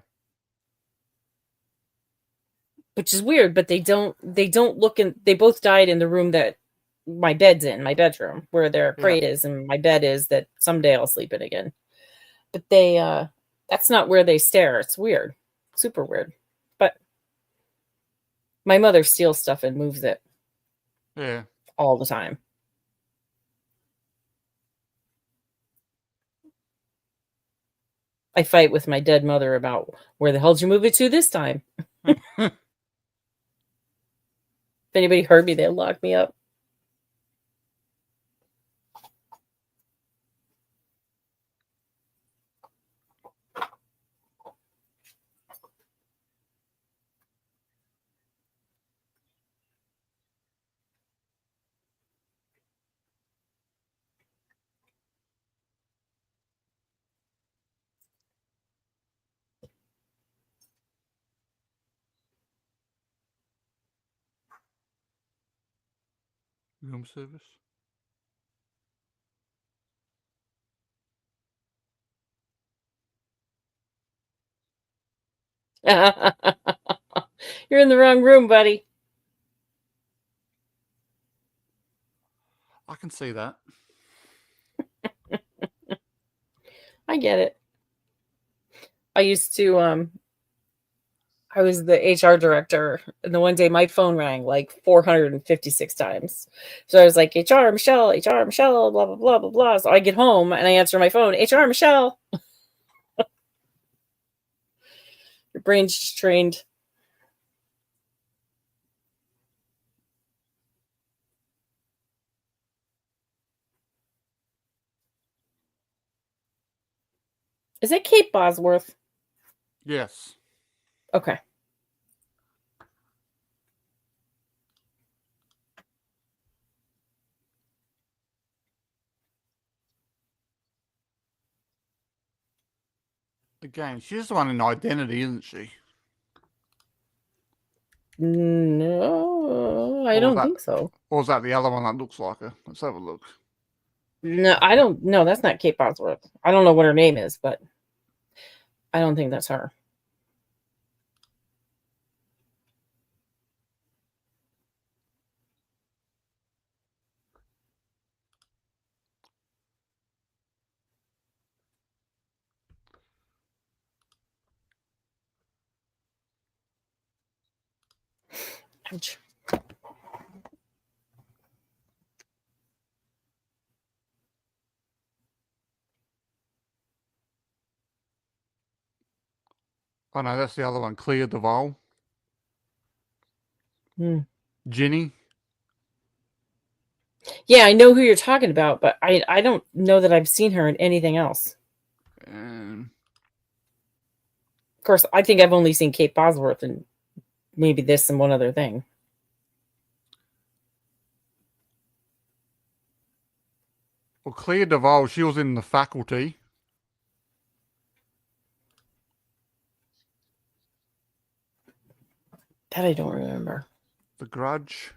Which is weird, but they don't look in. They both died in the room that my bed's in, my bedroom, where their crate is and my bed is, that someday I'll sleep in again. But that's not where they stare. It's weird. Super weird. But my mother steals stuff and moves it. Yeah. All the time. I fight with my dead mother about where the hell did you move it to this time? If anybody heard me, they'll lock me up. Room service. You're in the wrong room, buddy. I can see that. I get it. I used to I was the HR director, and the one day my phone rang like 456 times. So I was like, HR Michelle, blah blah blah blah blah. So I get home and I answer my phone, HR Michelle. Your brain's just trained. Is it Kate Bosworth? Yes. Okay. Again, she's the one in Identity, isn't she? No, I Or don't that- think so. Or is that the other one that looks like her? Let's have a look. No, I don't. No, that's not Kate Bosworth. I don't know what her name is, but I don't think that's her. Ouch. Oh no, that's the other one. Clea Duvall. Hmm. Ginny. Yeah, I know who you're talking about, but I don't know that I've seen her in anything else. And Of course, I think I've only seen Kate Bosworth and maybe this and one other thing. well, Clea Duvall, she was in The Faculty. That I don't remember. The Grudge.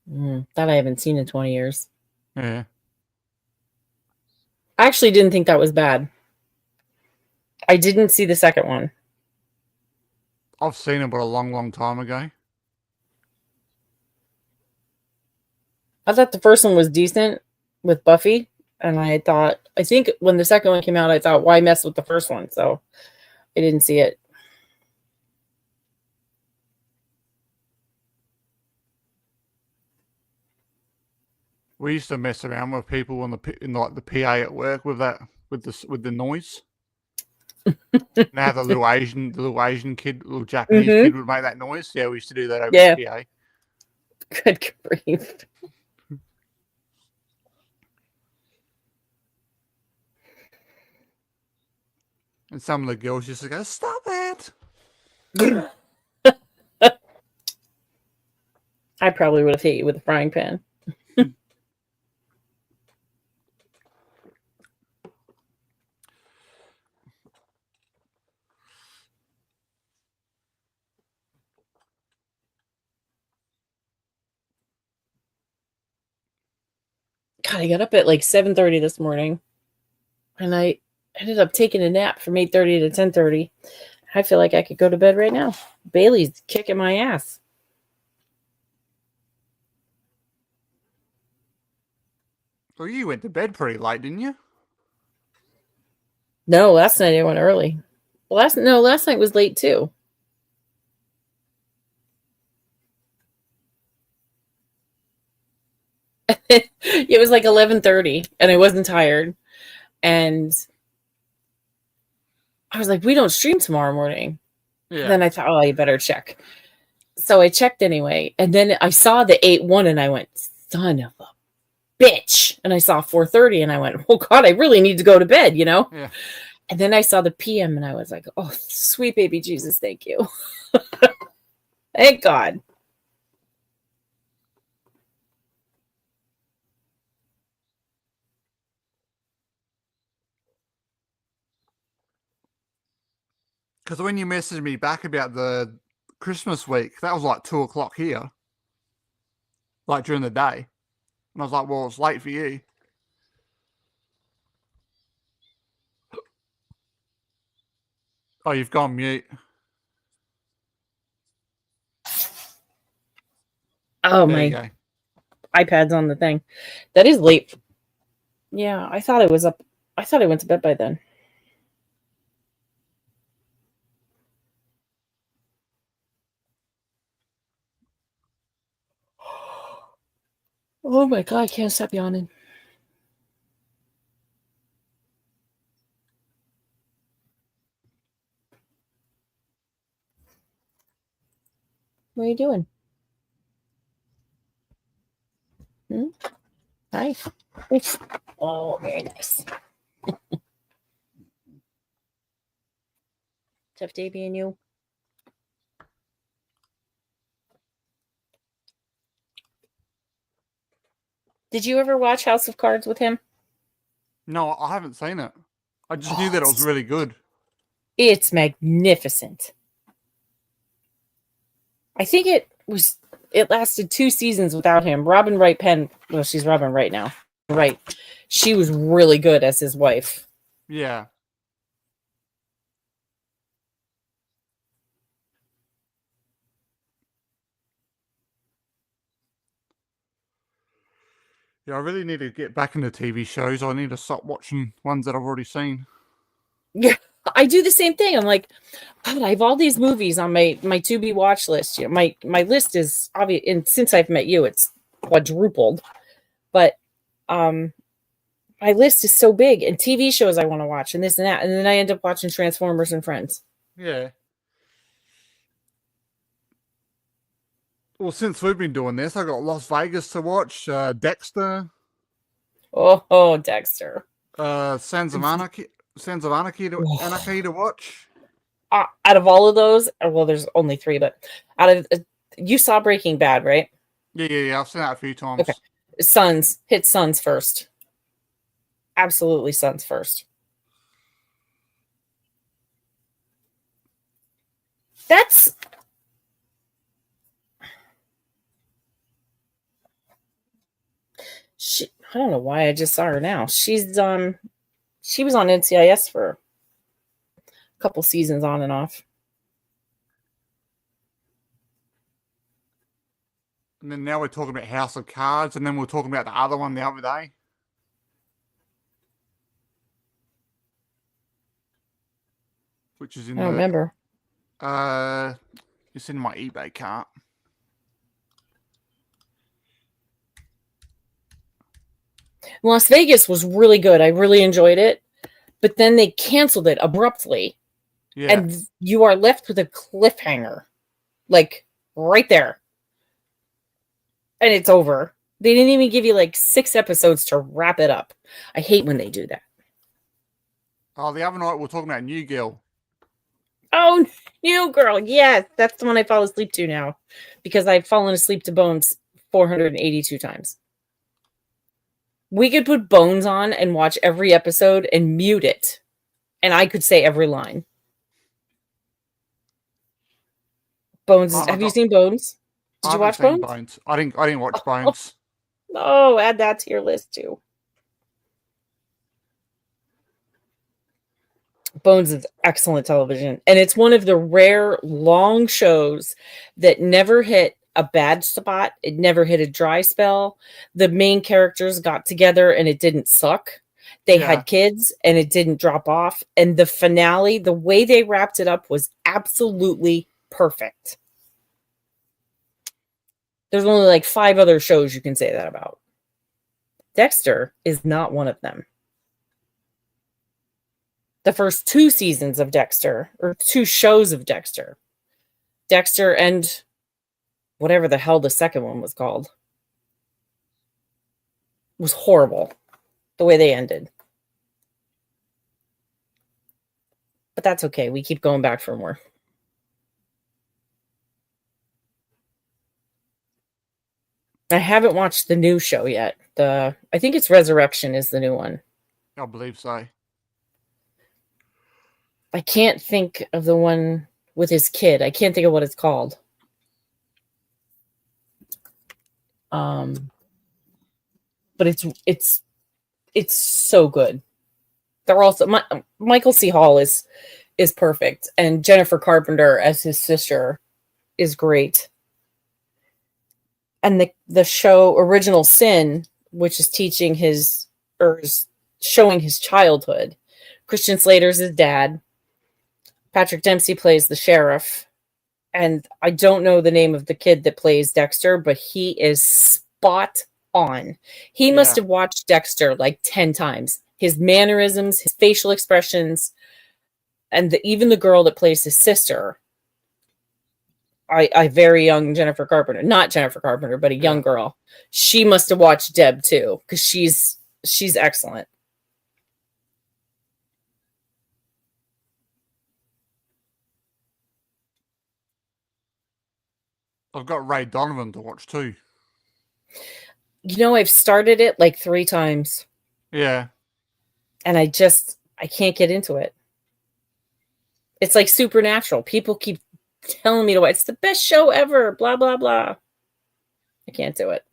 That I haven't seen in 20 years. Yeah. I actually didn't think that was bad. I didn't see the second one. I've seen it, but a long, long time ago. I thought the first one was decent with Buffy. And I think when the second one came out, I thought, why mess with the first one? So I didn't see it. We used to mess around with people in like the PA at work with the noise. Now the little Asian kid, little Japanese kid would make that noise. Yeah, we used to do that over the PA. Good grief. And some of the girls used to go, "Stop it!" I probably would have hit you with a frying pan. God, I got up at like 7:30 this morning, and I ended up taking a nap from 8:30 to 10:30. I feel like I could go to bed right now. Bailey's kicking my ass. Well, you went to bed pretty late, didn't you? No, last night I went early. Last night was late too. It was like 11:30 and I wasn't tired. And I was like, we don't stream tomorrow morning. Yeah. Then I thought, oh, I better check. So I checked anyway. And then I saw the 8-1 and I went, son of a bitch. And I saw 4:30 and I went, oh God, I really need to go to bed, Yeah. And then I saw the PM and I was like, oh, sweet baby Jesus, thank you. Thank God. Because when you messaged me back about the Christmas week, that was like 2:00 here. like during the day. And I was like, well, it's late for you. Oh, you've gone mute. Oh, There you my go. iPad's on the thing. That is late. Yeah, I thought it was up. I thought I went to bed by then. Oh my God, I can't stop yawning. What are you doing? Hi. Oof. Oh, very nice. Tough day being you. Did you ever watch House of Cards with him? No, I haven't seen it. I just knew that it was really good. It's magnificent. I think it lasted 2 seasons without him. Robin Wright Penn, well, she's Robin Wright now. Right. She was really good as his wife. Yeah. Yeah, I really need to get back into TV shows. I need to stop watching ones that I've already seen. Yeah, I do the same thing. I'm like, God, I have all these movies on my to be watch list. You know, my list is obvious, and since I've met you, it's quadrupled. But my list is so big, and TV shows I want to watch, and this and that, and then I end up watching Transformers and Friends. Yeah. Well, since we've been doing this, I got Las Vegas to watch, Dexter, Oh, Dexter. Sons of Anarchy to watch. Out of all of those, well, there's only 3, but out of you saw Breaking Bad, right? Yeah. I've seen that a few times. Okay. Sons, hit Sons first. Absolutely, Sons first. That's I don't know why I just saw her now. She was on NCIS for a couple seasons on and off. And then now we're talking about House of Cards, and then we're talking about the other one the other day. Which is in I don't remember. It's in my eBay cart. Las Vegas was really good. I really enjoyed it. But then they canceled it abruptly. Yeah. And you are left with a cliffhanger. Like, right there. And it's over. They didn't even give you like 6 episodes to wrap it up. I hate when they do that. Oh, the other night we were talking about New Girl. Oh, New Girl. Yes, that's the one I fall asleep to now. Because I've fallen asleep to Bones 482 times. We could put Bones on and watch every episode and mute it. And I could say every line. Bones. Have you seen Bones? Did you watch Bones? I didn't watch Bones. Oh, add that to your list too. Bones is excellent television. And it's one of the rare long shows that never hit a bad spot. It never hit a dry spell. The main characters got together and it didn't suck. They had kids and it didn't drop off. And the finale, the way they wrapped it up was absolutely perfect. There's only like 5 other shows you can say that about. Dexter is not one of them. The first 2 seasons of Dexter, or 2 shows of Dexter, Dexter and whatever the hell the second one was called, was horrible the way they ended. But that's okay. We keep going back for more. I haven't watched the new show yet. I think it's Resurrection is the new one. I believe so. I can't think of the one with his kid. I can't think of what it's called. But it's so good. They're also Michael C. Hall is perfect, and Jennifer Carpenter as his sister is great. And the show Original Sin, which is teaching his or is showing his childhood. Christian Slater's his dad. Patrick Dempsey plays the sheriff. And I don't know the name of the kid that plays Dexter, but he is spot on. He must have watched Dexter like 10 times. His mannerisms, his facial expressions, and even the girl that plays his sister. I very young Jennifer Carpenter, not Jennifer Carpenter, but a young girl. She must have watched Deb too, because she's excellent. I've got Ray Donovan to watch too. You know, I've started it like 3 times. Yeah. And I can't get into it. It's like Supernatural. People keep telling me to watch. It's the best show ever. Blah, blah, blah. I can't do it.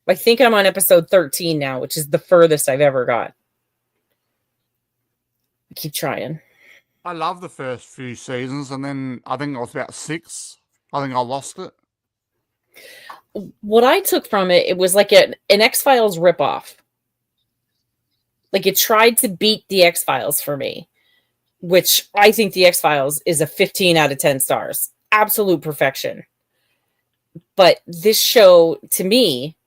I think I'm on episode 13 now, which is the furthest I've ever got. I keep trying. I love the first few seasons, and then I think I was about 6. I think I lost it. What I took from it, it was like an X-Files ripoff. Like it tried to beat the X-Files for me, which I think the X-Files is a 15 out of 10 stars. Absolute perfection. But this show, to me,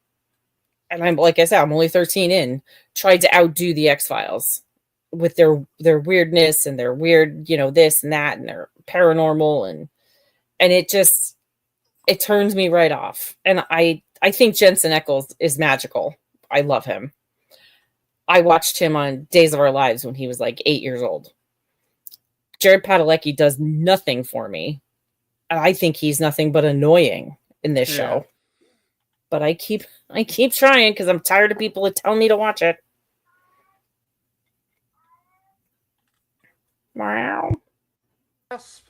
and I'm like I said, I'm only 13 in, tried to outdo the X-Files with their weirdness and their weird, this and that, and their paranormal, and it turns me right off. And I think Jensen Ackles is magical. I love him. I watched him on Days of Our Lives when he was like 8 years old. Jared Padalecki does nothing for me. And I think he's nothing but annoying in this show. But I keep trying because I'm tired of people telling me to watch it. Wow. Yes.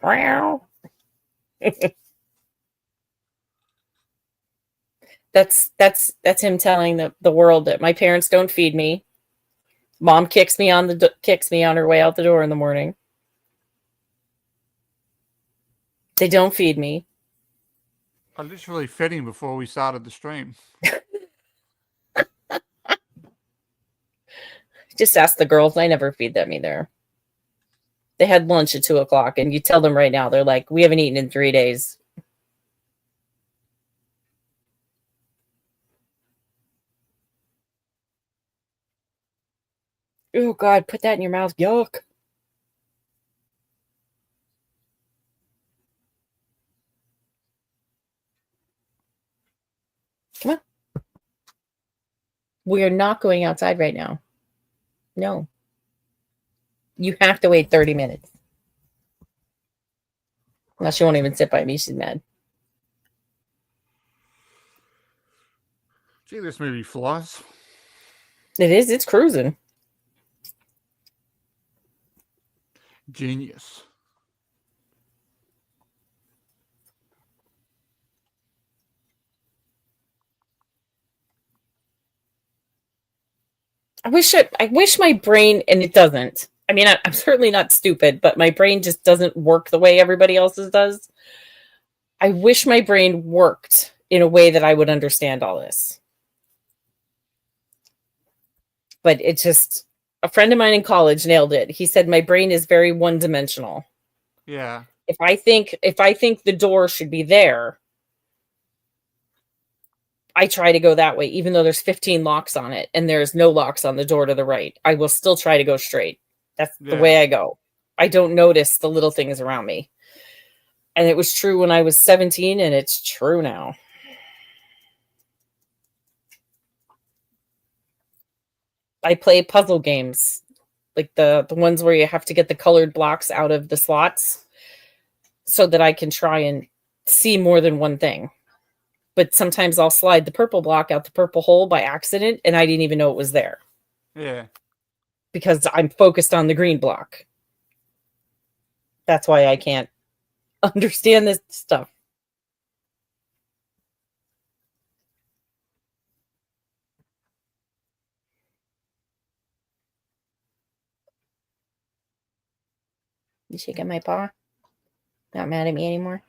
Wow. That's him telling the world that my parents don't feed me. Mom kicks me on her way out the door in the morning. They don't feed me. I literally fed him before we started the stream. Just ask the girls. I never feed them either. They had lunch at 2:00, and you tell them right now, they're like, we haven't eaten in 3 days. Oh, God, put that in your mouth. Yuck. Come on. We are not going outside right now. No. You have to wait 30 minutes. Now she won't even sit by me. She's mad. Gee, this movie flies. It is. It's cruising. Genius. I wish my brain, and it doesn't. I mean, I'm certainly not stupid, but my brain just doesn't work the way everybody else's does. I wish my brain worked in a way that I would understand all this. But it just, a friend of mine in college nailed it. He said my brain is very one-dimensional. Yeah. If I think the door should be there, I try to go that way, even though there's 15 locks on it and there's no locks on the door to the right. I will still try to go straight. That's the way I go. I don't notice the little things around me. And it was true when I was 17, and it's true now. I play puzzle games, like the ones where you have to get the colored blocks out of the slots so that I can try and see more than one thing. But sometimes I'll slide the purple block out the purple hole by accident, and I didn't even know it was there. Yeah. Because I'm focused on the green block. That's why I can't understand this stuff. You shaking my paw? Not mad at me anymore?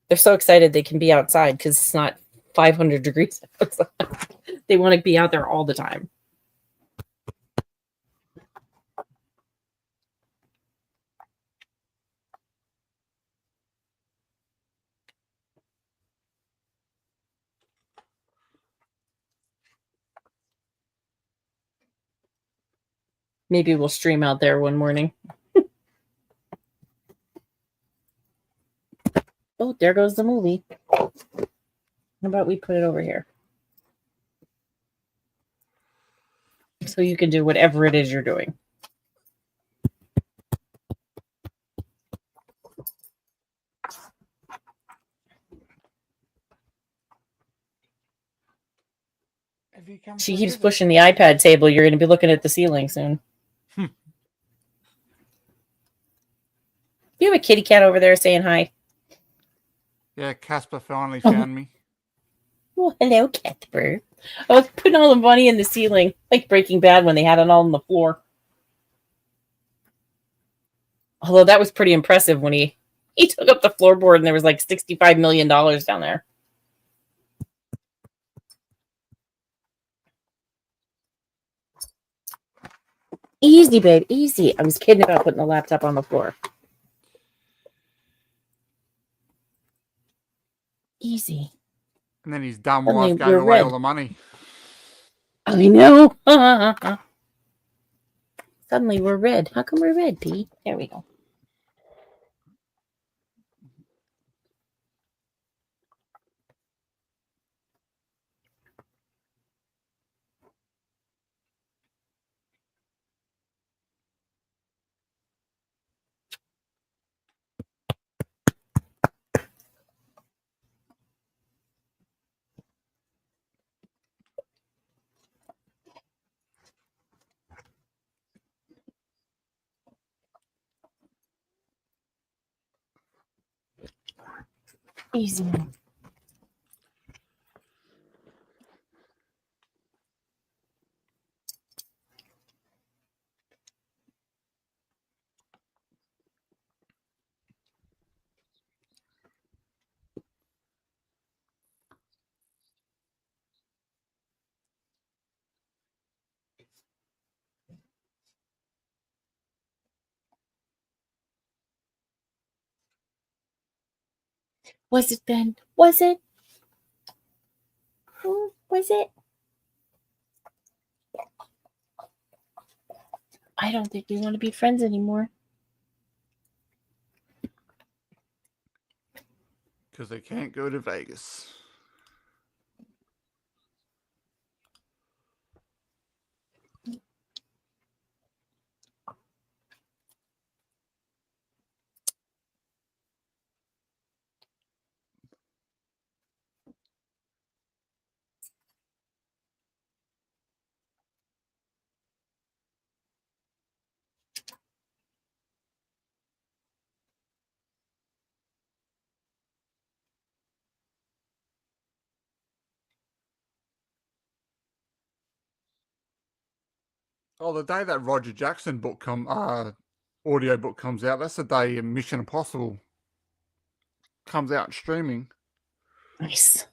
They're so excited they can be outside because it's not 500 degrees outside. They want to be out there all the time. Maybe we'll stream out there one morning. Oh, there goes the movie. How about we put it over here? So you can do whatever it is you're doing. She keeps pushing the iPad table. You're going to be looking at the ceiling soon. You have a kitty cat over there saying hi. Yeah, Casper finally found me. Oh, hello, Casper. I was putting all the money in the ceiling, like Breaking Bad when they had it all on the floor. Although that was pretty impressive when he took up the floorboard and there was like $65 million down there. Easy, babe, easy. I was kidding about putting the laptop on the floor. Easy. And then his dumb Suddenly wife gave we're away red. all the money. I know. Suddenly we're red. How come we're red, P? There we go. Easy. Was it then? Was it? Was it? I don't think we want to be friends anymore. Because they can't go to Vegas. Oh, the day that Roger Jackson audio book comes out, that's the day Mission Impossible comes out streaming. Nice.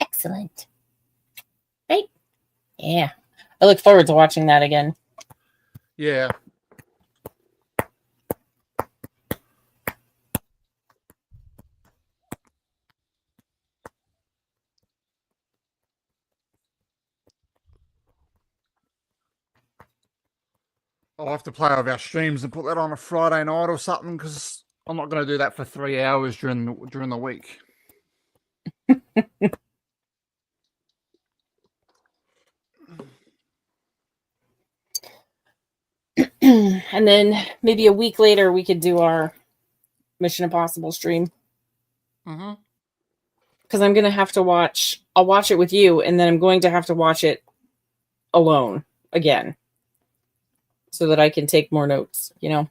Excellent. Right? Yeah. I look forward to watching that again. Yeah. I'll have to play with our streams and put that on a Friday night or something because I'm not going to do that for 3 hours during the week. And then maybe a week later we could do our Mission Impossible stream. Mm-hmm. Because I'm going to have to watch... I'll watch it with you, and then I'm going to have to watch it alone again. So that I can take more notes, you know?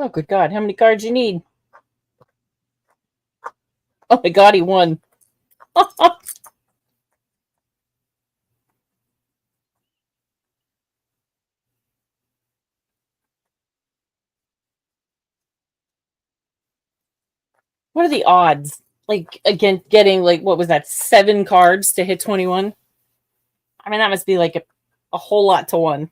Oh, good God. How many cards you need? Oh my God, he won. What are the odds? Like, again, getting, like, what was that, 7 cards to hit 21? I mean, that must be like a whole lot to 1.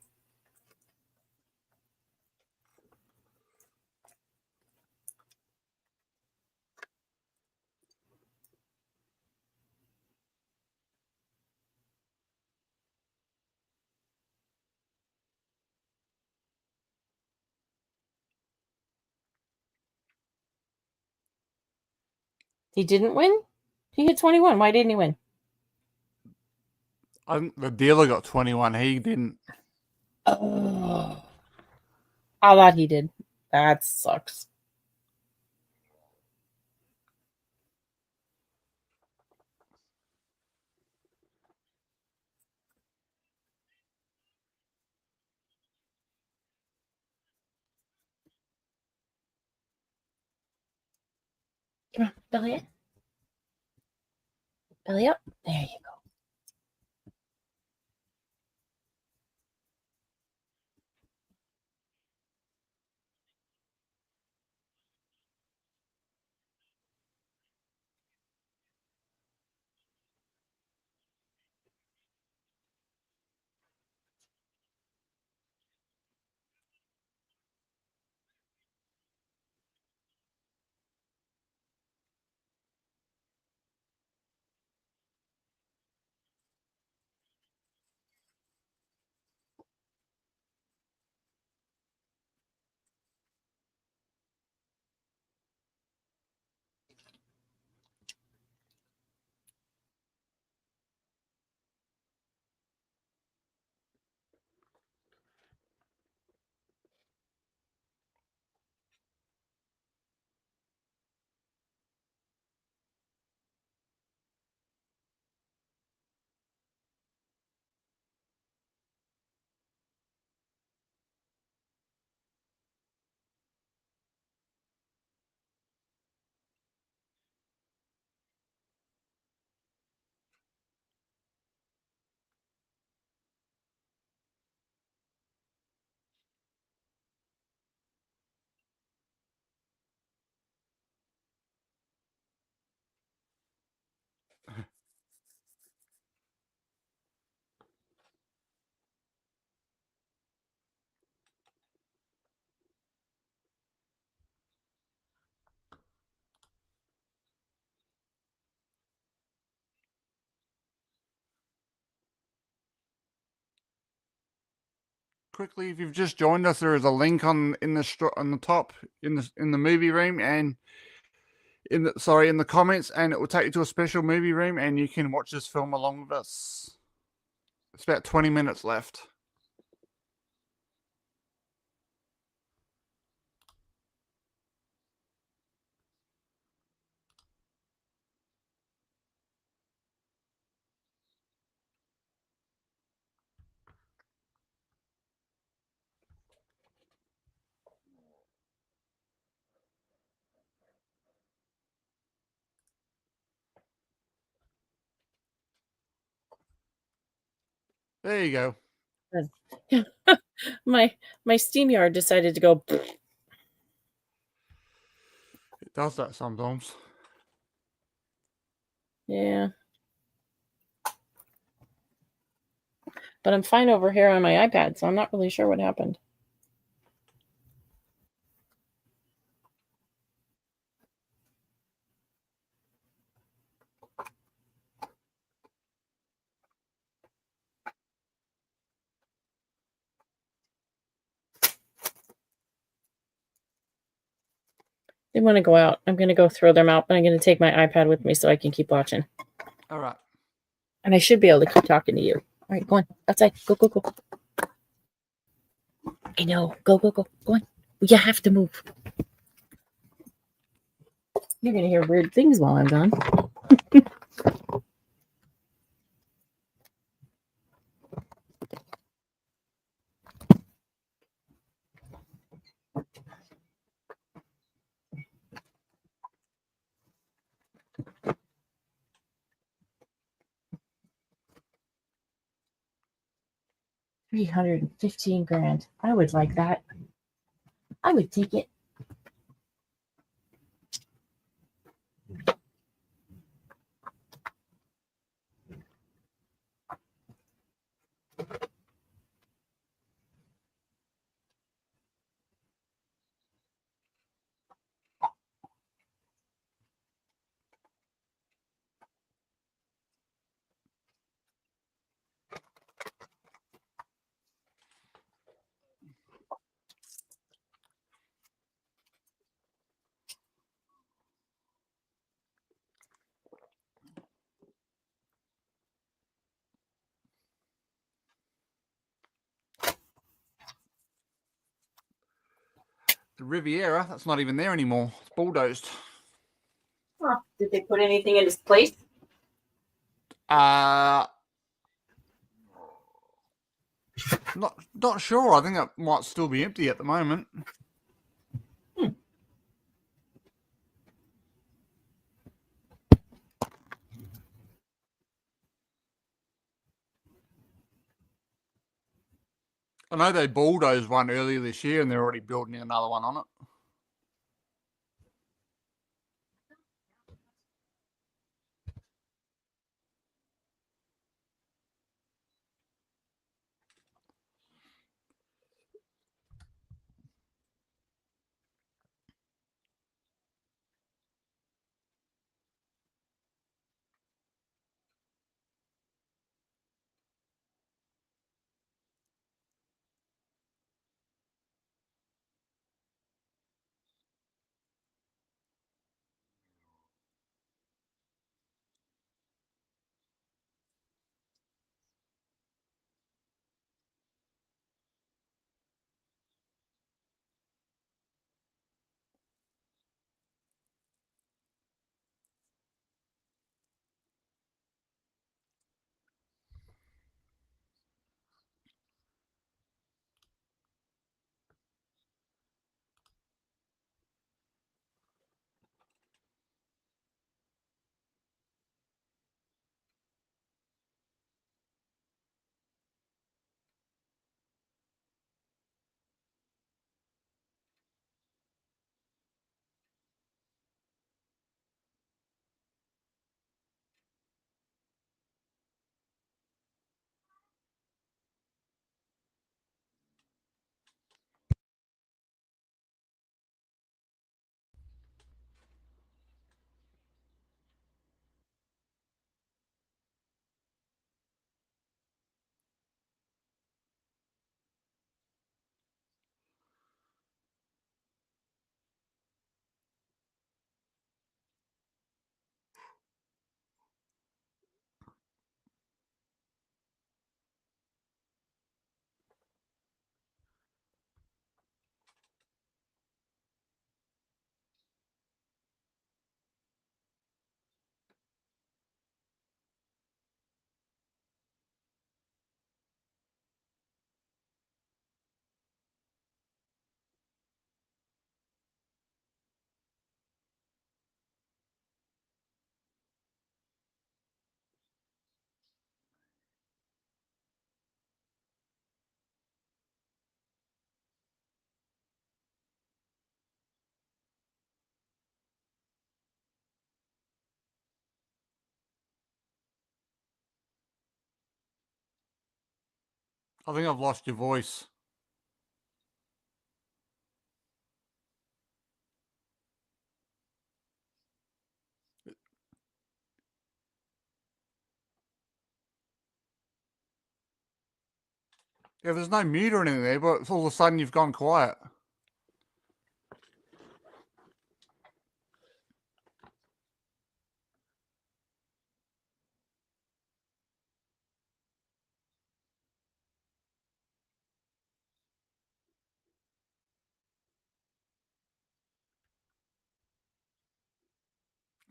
He didn't win? He hit 21. Why didn't he win? The dealer got 21. He didn't. Oh. I thought he did. That sucks. Come on, belly up. Belly up. There you go. Quickly, if you've just joined us, there is a link on the top in the movie room and in the comments, and it will take you to a special movie room, and you can watch this film along with us. It's about 20 minutes left. There you go. my SteamYard decided to go. It does that sometimes. Yeah. But I'm fine over here on my iPad, so I'm not really sure what happened. They want to go out. I'm going to go throw them out, but I'm going to take my iPad with me so I can keep watching. All right. And I should be able to keep talking to you. All right, go on. Outside. Go, go, go. I know. Go, go, go. Go on. You have to move. You're going to hear weird things while I'm gone. 315 grand. I would like that. I would take it. The Riviera, that's not even there anymore. It's bulldozed. Huh. Did they put anything in its place? Not sure. I think it might still be empty at the moment. I know they bulldozed one earlier this year, and they're already building another one on it. I think I've lost your voice. Yeah, there's no mute or anything there, but all of a sudden you've gone quiet.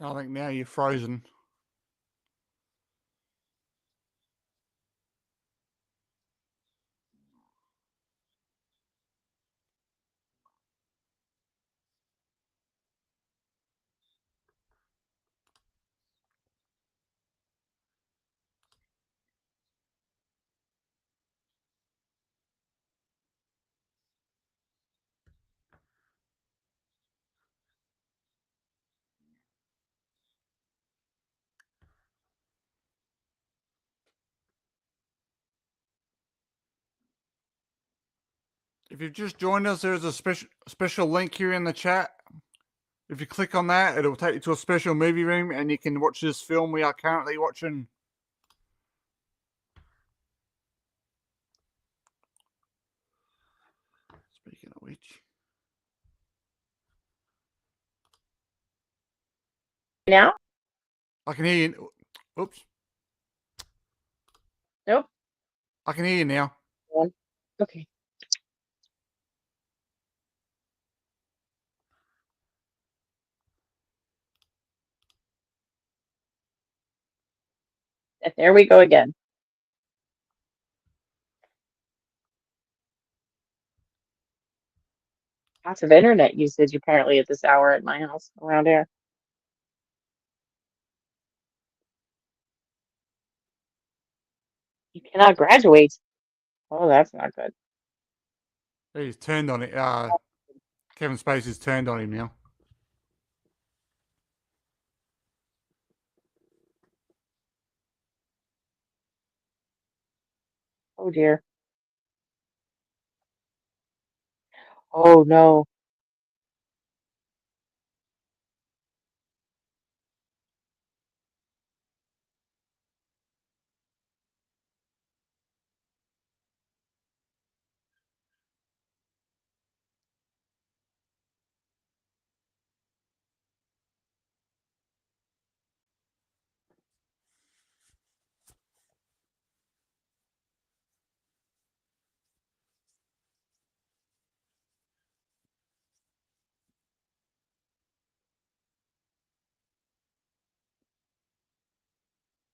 I think now you're frozen. If you've just joined us, there's a special link here in the chat. If you click on that, it'll take you to a special movie room and you can watch this film we are currently watching. Speaking of which. Now? I can hear you. Oops. Nope. I can hear you now. Okay. There we go again. Lots of internet usage apparently at this hour at my house around here. You cannot graduate. Oh, that's not good. He's turned on it. Kevin Spacey's turned on him now. Oh dear. Oh no.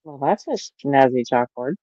Well, that's a snazzy chalkboard.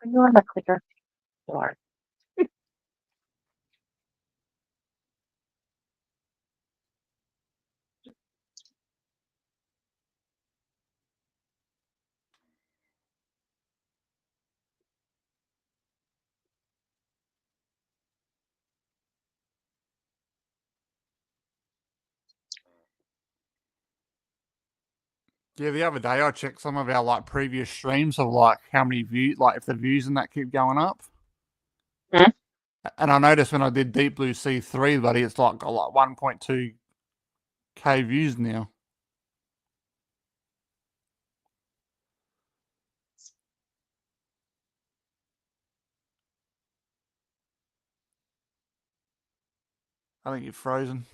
Are you on the clicker? You are. Yeah, the other day I checked some of our previous streams of how many views, if the views and that keep going up. Hmm? And I noticed when I did Deep Blue C3, buddy, it's got 1.2K views now. I think you're frozen.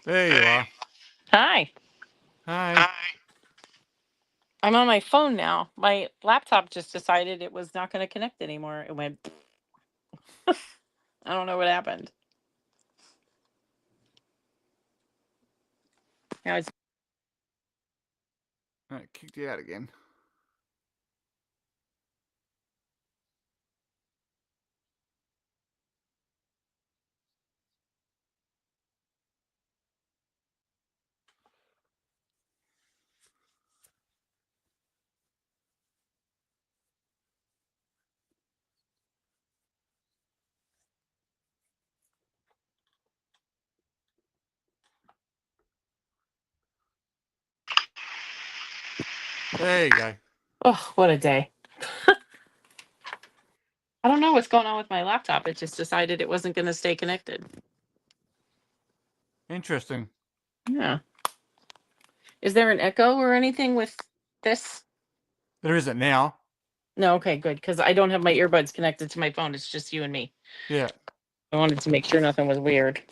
There you are. Hi. Hi. I'm on my phone now. My laptop just decided it was not going to connect anymore. It went. I don't know what happened. Now it's Right, kicked you out again. There you go. oh, what a day. I don't know what's going on with my laptop. It just decided it wasn't going to stay connected. Interesting. Yeah. Is there an echo or anything with this? There isn't now. No, okay, good. Because I don't have my earbuds connected to my phone. It's just you and me. Yeah. I wanted to make sure nothing was weird.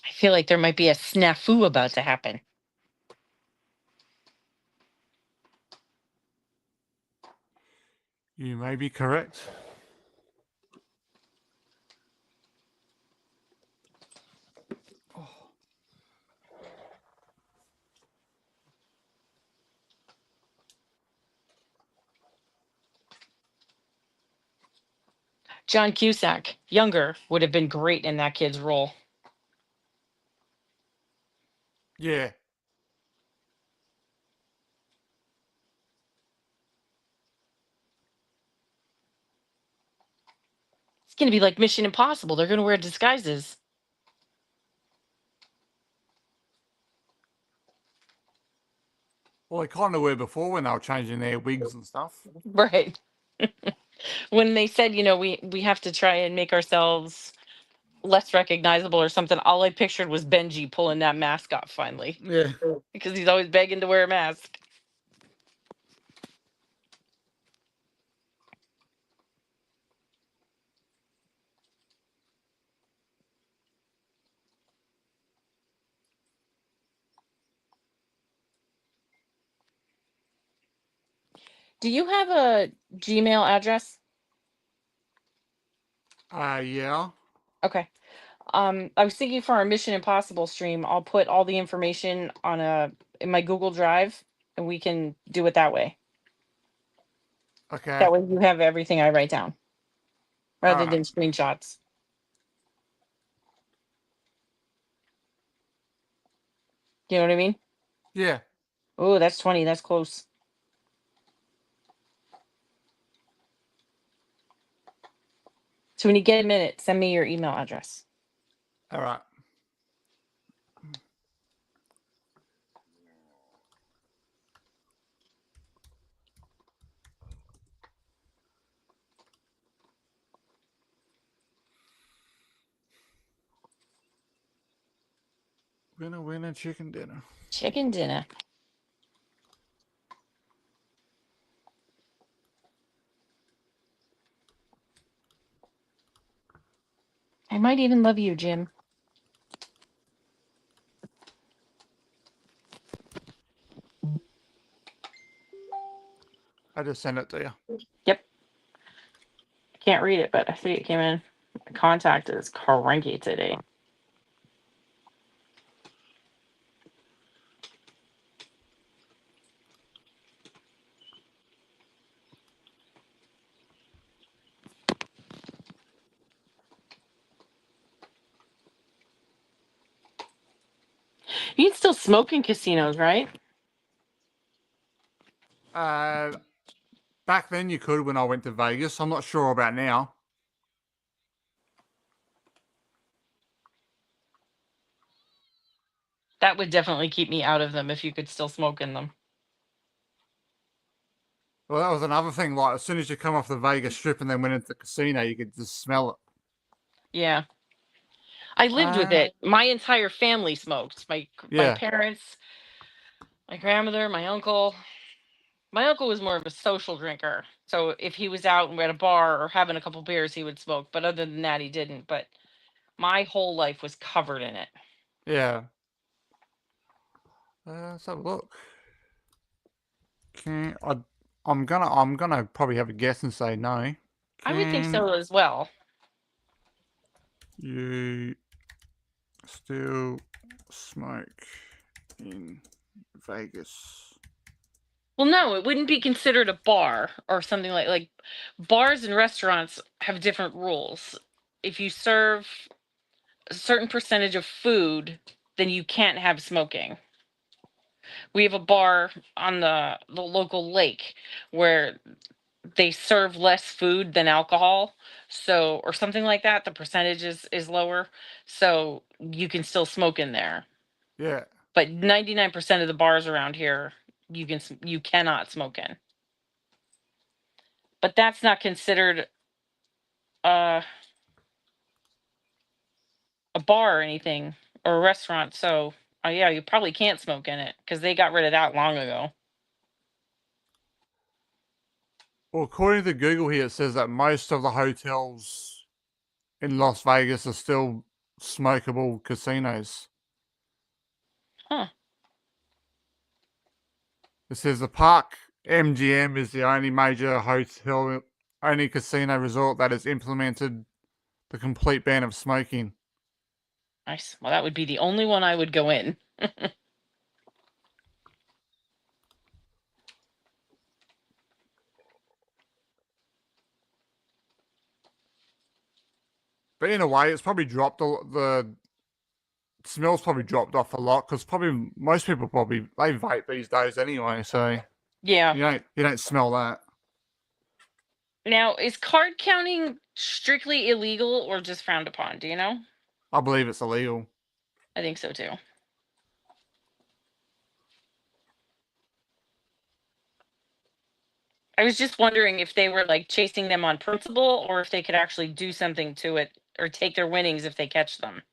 I feel like there might be a snafu about to happen. You may be correct. Oh. John Cusack, younger, would have been great in that kid's role. Yeah. It's going to be like Mission Impossible. They're going to wear disguises. Well, they kind of were before when they were changing their wigs and stuff. Right. When they said, we have to try and make ourselves less recognizable or something, all I pictured was Benji pulling that mask off finally Yeah. because he's always begging to wear a mask. Do you have a Gmail address? Yeah. Okay. I was thinking for our Mission Impossible stream, I'll put all the information in my Google Drive, and we can do it that way. Okay. That way, you have everything I write down, rather than Alright. screenshots. You know what I mean? Yeah. Oh, that's 20. That's close. So when you get a minute, send me your email address. Alright. Winner, chicken dinner. Chicken dinner. I might even love you, Jim. I just sent it to you. Yep. I can't read it, but I see it came in. My contact is cranky today. You can still smoke in casinos, right? Back then you could when I went to Vegas. I'm not sure about now. That would definitely keep me out of them if you could still smoke in them. Well, that was another thing. Like, as soon as you come off the Vegas Strip and then went into the casino, you could just smell it. Yeah. I lived with it. My entire family smoked. My Yeah. parents, my grandmother, my uncle. My uncle was more of a social drinker. So if he was out and we're at a bar or having a couple beers, he would smoke. But other than that, he didn't. But my whole life was covered in it. Yeah. Let's have a look. I'm gonna probably have a guess and say no. I would think Can so as well. you still smoke in Vegas? Well, no, it wouldn't be considered a bar or something like bars and restaurants have different rules. If you serve a certain percentage of food, then you can't have smoking. We have a bar on the local lake where they serve less food than alcohol, so or something like that. The percentage is lower, so you can still smoke in there. Yeah. But 99% of the bars around here, you cannot smoke in. But that's not considered uh, a bar or anything or a restaurant. So yeah, you probably can't smoke in it because they got rid of that long ago. Well, according to Google here, it says that most of the hotels in Las Vegas are still smokable casinos. Huh. It says the Park MGM is the only major hotel, only casino resort that has implemented the complete ban of smoking. Nice. Well, that would be the only one I would go in. But in a way, it's probably dropped the smell's probably dropped off a lot because probably most people probably they vape these days anyway. So Yeah. you don't smell that. Now, is card counting strictly illegal or just frowned upon? Do you know? I believe it's illegal. I think so too. I was just wondering if they were like chasing them on principle or if they could actually do something to it or take their winnings if they catch them.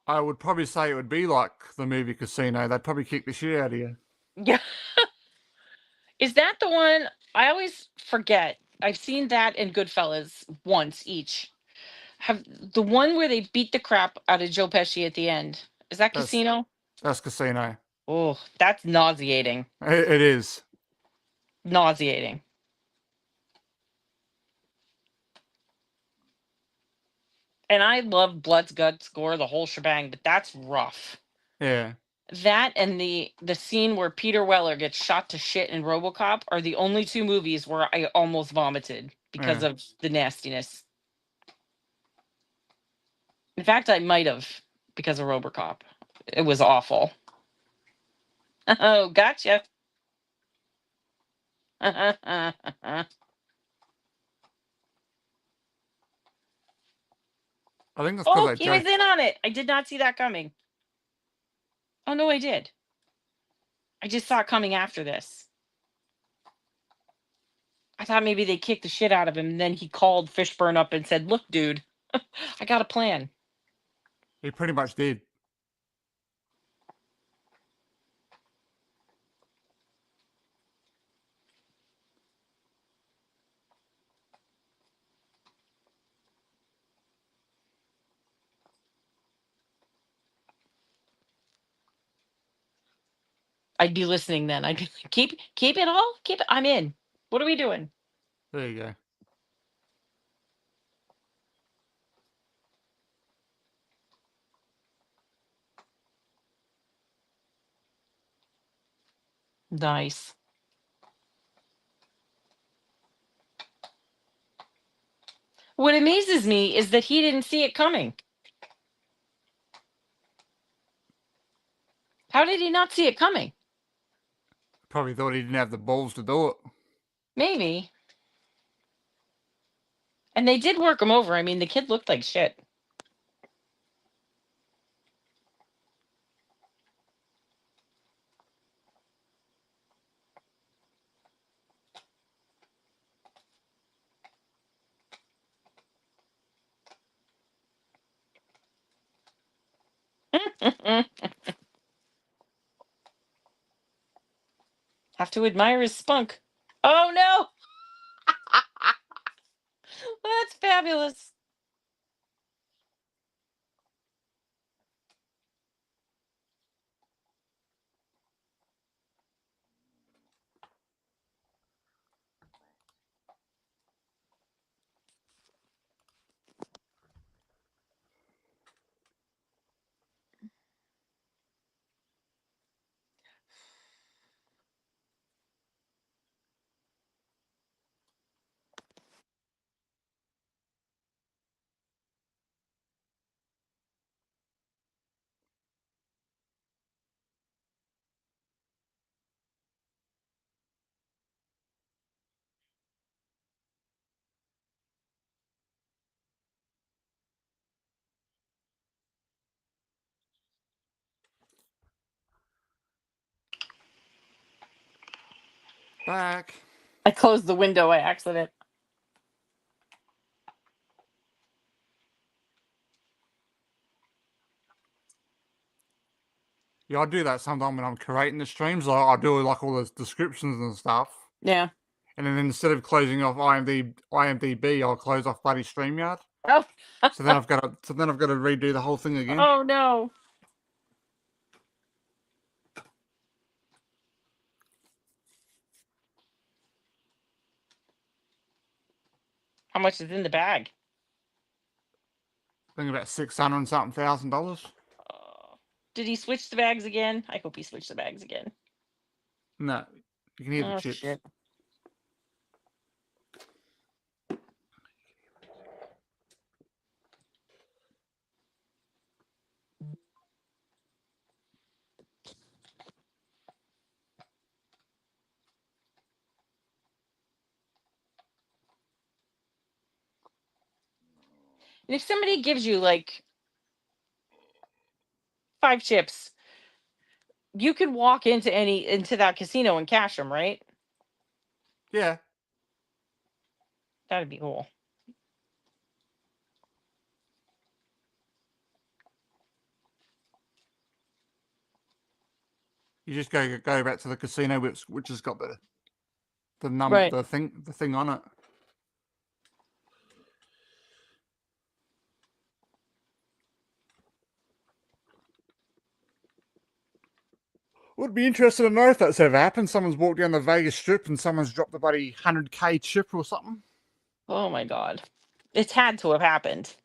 I would probably say it would be like the movie Casino. They'd probably kick the shit out of you. Yeah. Is that the one? I always forget. I've seen that and Goodfellas once each. Have the one where they beat the crap out of Joe Pesci at the end. Is that That's Casino? that's Casino. Oh, that's nauseating. It is. Nauseating. And I love Blood's Guts Gore, the whole shebang, but that's rough. Yeah. That and the scene where Peter Weller gets shot to shit in RoboCop are the only two movies where I almost vomited because Yeah. of the nastiness. In fact, I might have because of RoboCop. It was awful. Oh, gotcha. I think that's Oh, because he was in on it. I did not see that coming. Oh no, I did. I just saw it coming after this. I thought maybe they kicked the shit out of him, and then he called Fishburne up and said, "Look, dude, I got a plan." he pretty much did. I'd be listening then. I'd be like, keep it all, keep it. I'm in. What are we doing? There you go. Nice. What amazes me is that he didn't see it coming. How did he not see it coming? Probably thought he didn't have the balls to do it. Maybe. And they did work him over. I mean, the kid looked like shit. Have to admire his spunk. Oh no! That's fabulous. Back. I closed the window by accident. Yeah, I do that sometimes when I'm creating the streams. I do like all the descriptions and stuff. Yeah. And then instead of closing off IMDb, I'll close off bloody StreamYard. Oh. So then I've got to redo the whole thing again. Oh no. How much is in the bag? I think about $600 and something thousand. Oh. Did he switch the bags again? I hope he switched the bags again. No, you can hear the Oh chips. shit. And if somebody gives you like 5 chips, you could walk into that casino and cash them, right? Yeah. That'd be cool. You just go back to the casino which has got the Right. the thing on it. Would be interested to know if that's ever happened. Someone's walked down the Vegas Strip and someone's dropped a bloody 100K chip or something. Oh my god. It's had to have happened.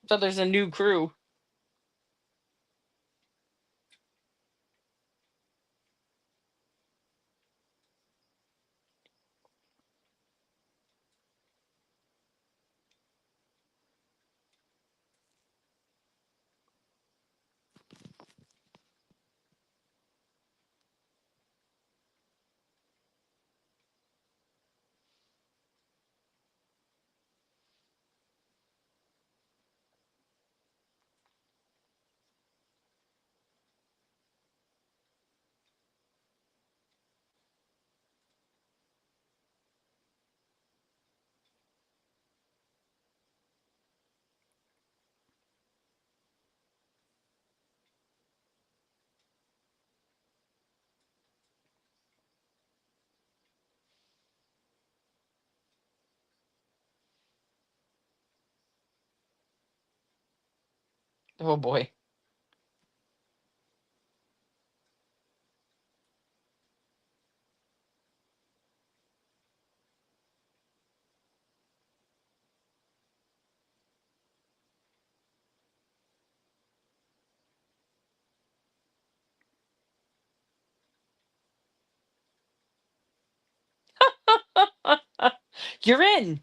So there's a new crew. Oh boy. You're in.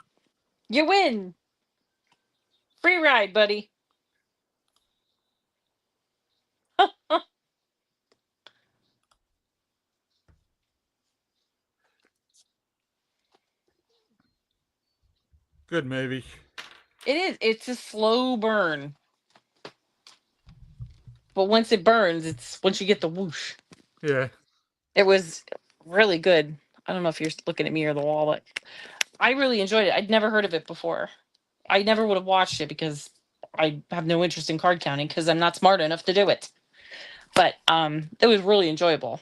You win. Free ride, buddy. Good movie. It is. It's a slow burn. But once it burns, it's once you get the whoosh. Yeah. It was really good. I don't know if you're looking at me or the wall, but I really enjoyed it. I'd never heard of it before. I never would have watched it because I have no interest in card counting because I'm not smart enough to do it. But it was really enjoyable.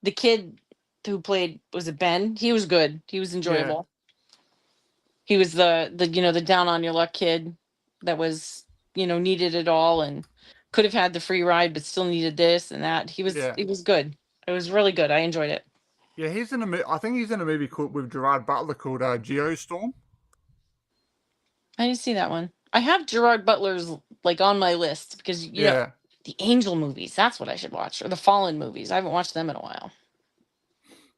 The kid who played, was it Ben? He was good. He was enjoyable. He was the the down on your luck kid that was, needed it all and could have had the free ride but still needed this and that. He was good. It was really good. I enjoyed it. Yeah, he's in a. I think he's in a movie called with Gerard Butler called Geostorm. I didn't see that one. I have Gerard Butler's like on my list because Yeah. the Angel movies. That's what I should watch, or the Fallen movies. I haven't watched them in a while.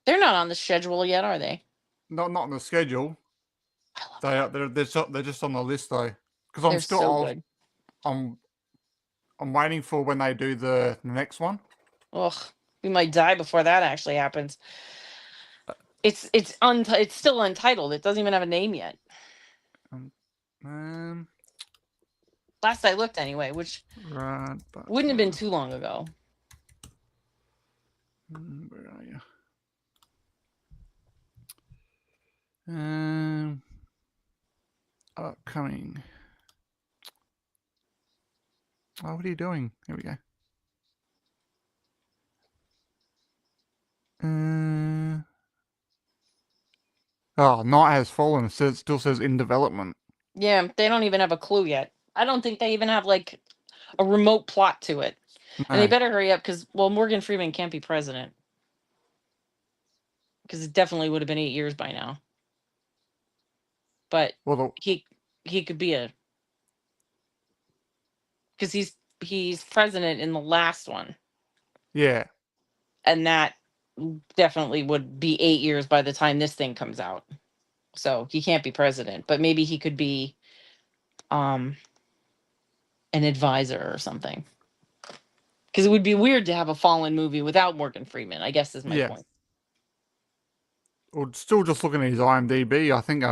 They're not on the schedule yet, are they? Not on the schedule. I love them. They're just on the list though. Because They're so good. I'm waiting for when they do the next one. Ugh, we might die before that actually happens. It's still untitled. It doesn't even have a name yet. Last I looked, anyway, which wouldn't have been too long ago. Where are you? Upcoming. Oh, what are you doing? Here we go. Oh, Night Has Fallen. It still says in development. Yeah, they don't even have a clue yet. I don't think they even have like a remote plot to it. No. And they better hurry up because, well, Morgan Freeman can't be president. Because it definitely would have been 8 years by now. But he could be because he's president in the last one. Yeah. And that definitely would be 8 years by the time this thing comes out. So he can't be president, but maybe he could be an advisor or something. Because it would be weird to have a Fallen movie without Morgan Freeman, I guess is my point. Well, still just looking at his IMDb, I think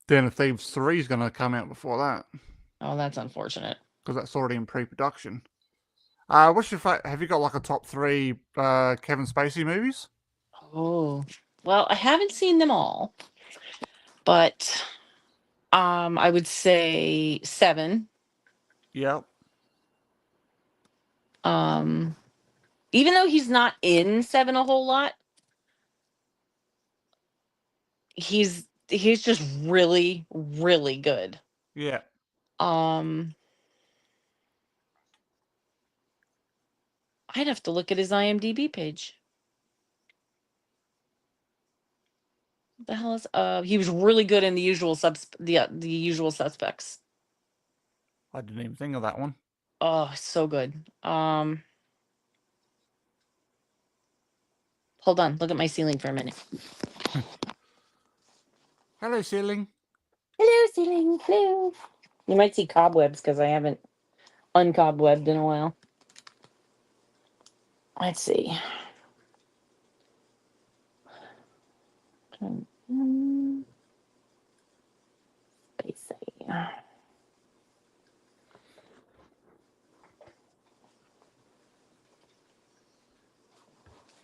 Den of Thieves 3 is going to come out before that. Oh, that's unfortunate. Because that's already in pre-production. What's your have you got like a top 3 Kevin Spacey movies? Oh, well, I haven't seen them all, but I would say 7. Yep. Even though he's not in 7 a whole lot, he's just really, really good. Yeah. I'd have to look at his IMDb page. What the hell is he was really good in the usual the Usual Suspects. I didn't even think of that one. Oh, so good. Hold on, look at my ceiling for a minute. Hello, ceiling. Hello, ceiling. Hello. You might see cobwebs because I haven't uncobwebbed in a while. Let's see.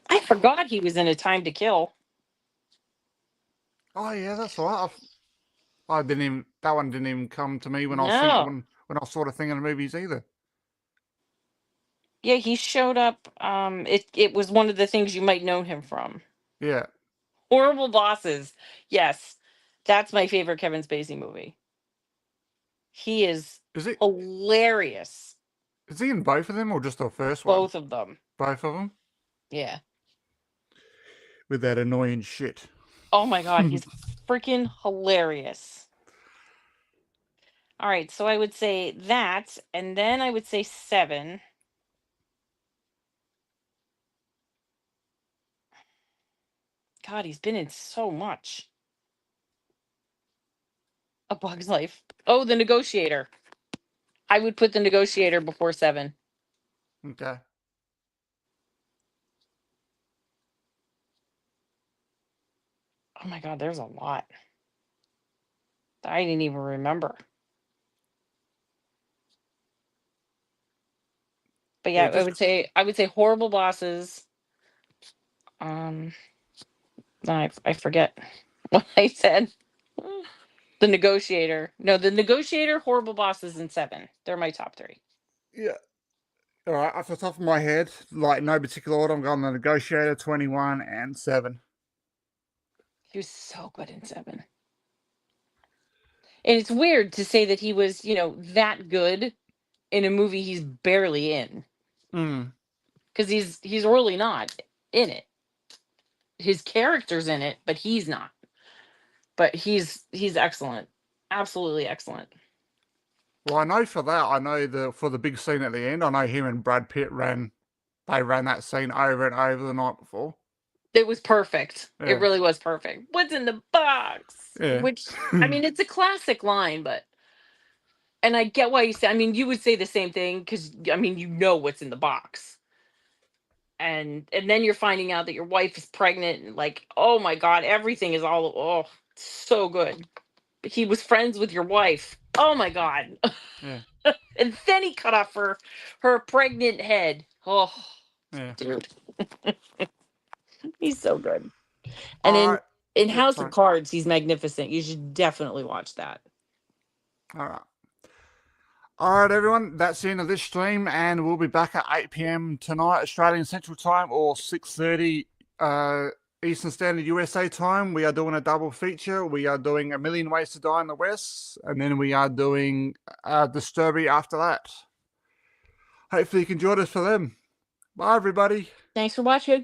I forgot he was in A Time to Kill. Oh yeah, that's right. I didn't even. That one didn't even come to me when I was thinking, when I was sort of thinking of movies either. Yeah, he showed up. It was one of the things you might know him from. Yeah. Horrible Bosses. Yes, that's my favorite Kevin Spacey movie. He is Is it? hilarious. Is he in both of them or just the first one? Both of them. Both of them. Yeah. With that annoying shit. Oh my god, he's freaking hilarious. All right, so I would say that, and then I would say 7. God, he's been in so much. A Bug's Life. Oh, The Negotiator. I would put The Negotiator before 7. Okay. Oh my god, there's a lot. I didn't even remember. But yeah, Yeah, I would say Horrible Bosses. No, I forget what I said. The Negotiator. No, The Negotiator, Horrible Bosses, and 7. They're my top 3. Yeah. All right. Off the top of my head, like no particular order, I'm going The Negotiator, 21, and 7. He was so good in 7. And it's weird to say that he was, that good in a movie he's barely in. Mm. Because he's really not in it. His character's in it, but he's not. But he's excellent. Absolutely excellent. Well, I know for that, I know for the big scene at the end, I know him and Brad Pitt ran that scene over and over the night before. It was perfect. Yeah. It really was perfect. What's in the box? Yeah. Which, I mean, it's a classic line, and I get why you say, I mean, you would say the same thing because, I mean, you know what's in the box. And then you're finding out that your wife is pregnant and like, oh my God, everything is so good. He was friends with your wife. Oh my God. Yeah. And then he cut off her pregnant head. Oh, Yeah. dude. He's so good. And in House of Cards, he's magnificent. You should definitely watch that. All right. All right, everyone. That's the end of this stream, and we'll be back at 8 p.m. tonight, Australian Central Time, or 6:30 Eastern Standard USA Time. We are doing a double feature. We are doing A Million Ways to Die in the West, and then we are doing Disturbia after that. Hopefully you can join us for them. Bye, everybody. Thanks for watching.